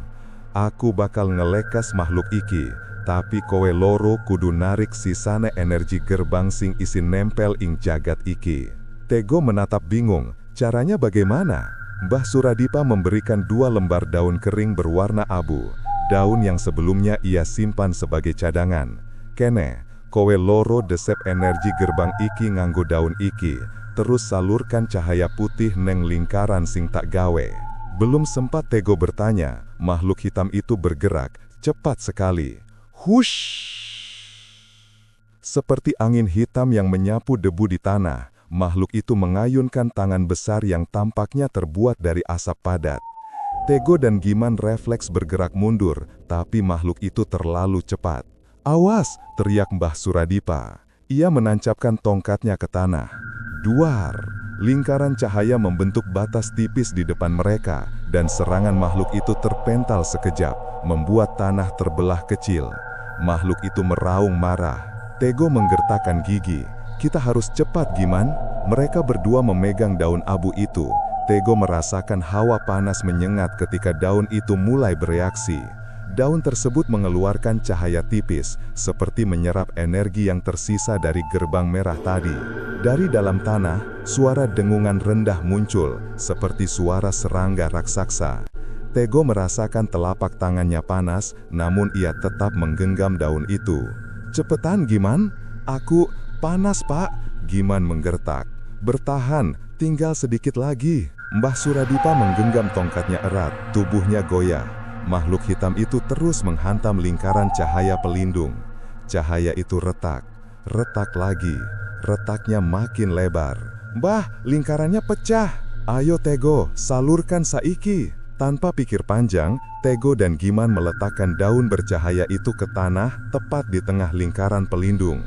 Aku bakal ngelekas makhluk iki, tapi kowe loro kudu narik sisane energi gerbang sing isin nempel ing jagat iki. Tego menatap bingung, caranya bagaimana? Mbah Suradipa memberikan 2 lembar daun kering berwarna abu, daun yang sebelumnya ia simpan sebagai cadangan. Kene, kowe loro desep energi gerbang iki nganggo daun iki, terus salurkan cahaya putih neng lingkaran sing tak gawe. Belum sempat Tego bertanya, makhluk hitam itu bergerak, cepat sekali. Hush! Seperti angin hitam yang menyapu debu di tanah, makhluk itu mengayunkan tangan besar yang tampaknya terbuat dari asap padat. Tego dan Giman refleks bergerak mundur, tapi makhluk itu terlalu cepat. Awas! Teriak Mbah Suradipa. Ia menancapkan tongkatnya ke tanah. Duar! Lingkaran cahaya membentuk batas tipis di depan mereka, dan serangan makhluk itu terpental sekejap, membuat tanah terbelah kecil. Makhluk itu meraung marah. Tego menggertakkan gigi. Kita harus cepat, Giman. Mereka berdua memegang daun abu itu. Tego merasakan hawa panas menyengat ketika daun itu mulai bereaksi. Daun tersebut mengeluarkan cahaya tipis, seperti menyerap energi yang tersisa dari gerbang merah tadi. Dari dalam tanah, suara dengungan rendah muncul, seperti suara serangga raksasa. Tego merasakan telapak tangannya panas, namun ia tetap menggenggam daun itu. Cepetan, Giman. Aku panas, Pak. Giman menggertak. Bertahan, tinggal sedikit lagi. Mbah Suradipa menggenggam tongkatnya erat, tubuhnya goyah. Makhluk hitam itu terus menghantam lingkaran cahaya pelindung. Cahaya itu retak, retak lagi. Retaknya makin lebar. Mbah, lingkarannya pecah. Ayo Tego, salurkan saiki. Tanpa pikir panjang, Tego dan Giman meletakkan daun bercahaya itu ke tanah tepat di tengah lingkaran pelindung.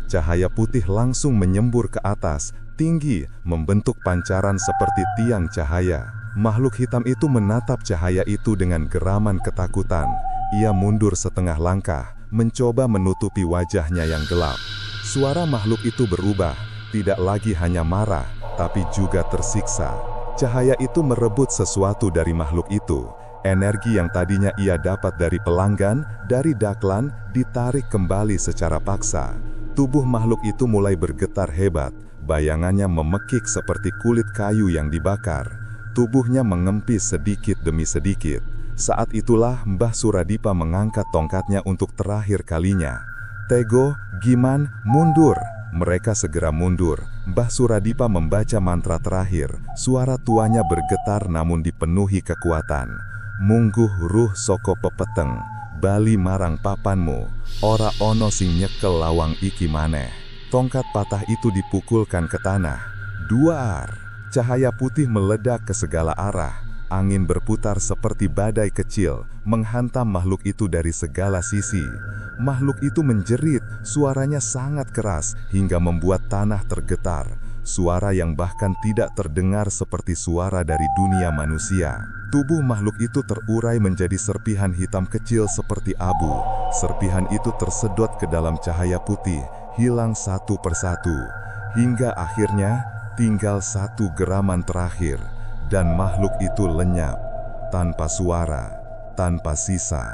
Cahaya putih langsung menyembur ke atas, tinggi, membentuk pancaran seperti tiang cahaya. Makhluk hitam itu menatap cahaya itu dengan geraman ketakutan. Ia mundur setengah langkah, mencoba menutupi wajahnya yang gelap. Suara makhluk itu berubah, tidak lagi hanya marah, tapi juga tersiksa. Cahaya itu merebut sesuatu dari makhluk itu. Energi yang tadinya ia dapat dari pelanggan, dari Daklan, ditarik kembali secara paksa. Tubuh makhluk itu mulai bergetar hebat, bayangannya memekik seperti kulit kayu yang dibakar. Tubuhnya mengempis sedikit demi sedikit. Saat itulah Mbah Suradipa mengangkat tongkatnya untuk terakhir kalinya. Tego, Giman, mundur. Mereka segera mundur. Mbah Suradipa membaca mantra terakhir. Suara tuanya bergetar namun dipenuhi kekuatan. Mungguh ruh soko pepeteng, bali marang papanmu, ora ono sing nyekel lawang iki maneh. Tongkat patah itu dipukulkan ke tanah. Duar! Cahaya putih meledak ke segala arah. Angin berputar seperti badai kecil, menghantam makhluk itu dari segala sisi. Makhluk itu menjerit, suaranya sangat keras, hingga membuat tanah tergetar. Suara yang bahkan tidak terdengar seperti suara dari dunia manusia. Tubuh makhluk itu terurai menjadi serpihan hitam kecil seperti abu. Serpihan itu tersedot ke dalam cahaya putih, hilang satu persatu. Hingga akhirnya, tinggal satu geraman terakhir, dan makhluk itu lenyap, tanpa suara, tanpa sisa.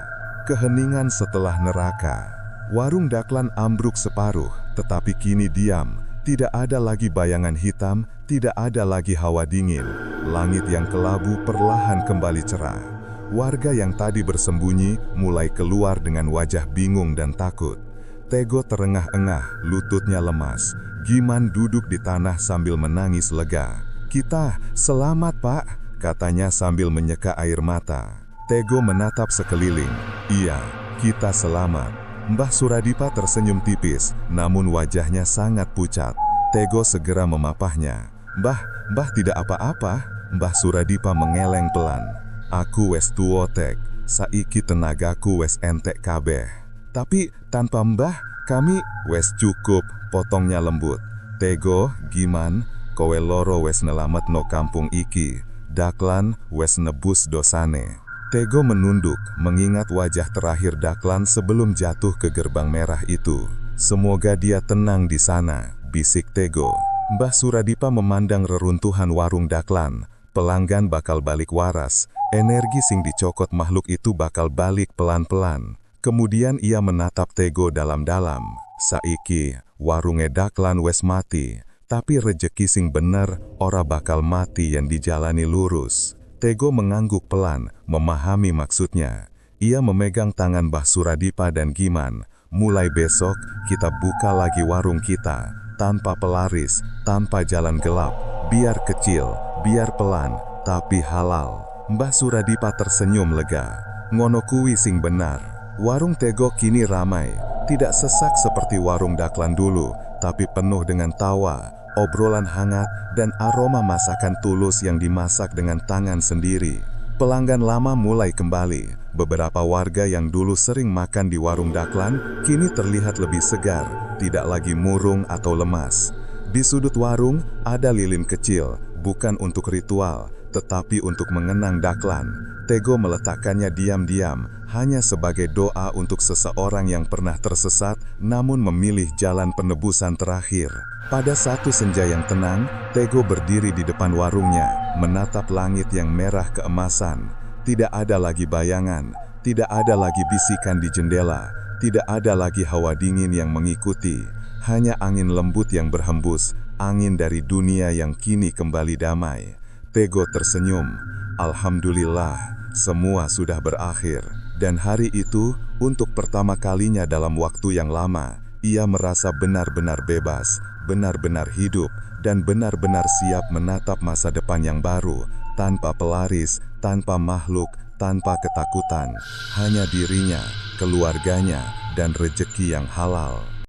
Keheningan setelah neraka. Warung Daklan ambruk separuh, tetapi kini diam. Tidak ada lagi bayangan hitam, tidak ada lagi hawa dingin. Langit yang kelabu perlahan kembali cerah. Warga yang tadi bersembunyi mulai keluar dengan wajah bingung dan takut.
Tego terengah-engah, lututnya lemas. Giman duduk di tanah sambil menangis lega. "Kita selamat, Pak," katanya sambil menyeka air mata. Tego menatap sekeliling. "Iya, kita selamat." Mbah Suradipa tersenyum tipis, namun wajahnya sangat pucat. Tego segera memapahnya. Mbah tidak apa-apa." Mbah Suradipa mengeleng pelan. "Aku wes tuo tek, saiki tenagaku wes entek kabeh. Tapi tanpa Mbah, kami..." "Wes cukup," potongnya lembut. "Tego, Giman, kowe loro wes nelametno kampung iki. Daklan wes nebus dosane." Tego menunduk, mengingat wajah terakhir Daklan sebelum jatuh ke gerbang merah itu. "Semoga dia tenang di sana," bisik Tego. Mbah Suradipa memandang reruntuhan warung Daklan. Pelanggan bakal balik waras, energi sing dicokot makhluk itu bakal balik pelan-pelan. Kemudian ia menatap Tego dalam-dalam. "Saiki, warunge Daklan wes mati, tapi rejeki sing bener ora bakal mati yang dijalani lurus." Tego mengangguk pelan, memahami maksudnya. Ia memegang tangan Mbah Suradipa dan Giman. "Mulai besok, kita buka lagi warung kita. Tanpa pelaris, tanpa jalan gelap. Biar kecil, biar pelan, tapi halal." Mbah Suradipa tersenyum lega. "Ngono kuwi sing benar." Warung Tego kini ramai. Tidak sesak seperti warung Daklan dulu, tapi penuh dengan tawa, obrolan hangat, dan aroma masakan tulus yang dimasak dengan tangan sendiri. Pelanggan lama mulai kembali. Beberapa warga yang dulu sering makan di warung Daklan, kini terlihat lebih segar, tidak lagi murung atau lemas. Di sudut warung, ada lilin kecil, bukan untuk ritual, tetapi untuk mengenang Daklan. Tego meletakkannya diam-diam, hanya sebagai doa untuk seseorang yang pernah tersesat, namun memilih jalan penebusan terakhir. Pada satu senja yang tenang, Tego berdiri di depan warungnya, menatap langit yang merah keemasan. Tidak ada lagi bayangan, tidak ada lagi bisikan di jendela, tidak ada lagi hawa dingin yang mengikuti. Hanya angin lembut yang berhembus, angin dari dunia yang kini kembali damai. Tego tersenyum. Alhamdulillah, semua sudah berakhir. Dan hari itu, untuk pertama kalinya dalam waktu yang lama, ia merasa benar-benar bebas, benar-benar hidup, dan benar-benar siap menatap masa depan yang baru, tanpa pelaris, tanpa makhluk, tanpa ketakutan. Hanya dirinya, keluarganya, dan rejeki yang halal.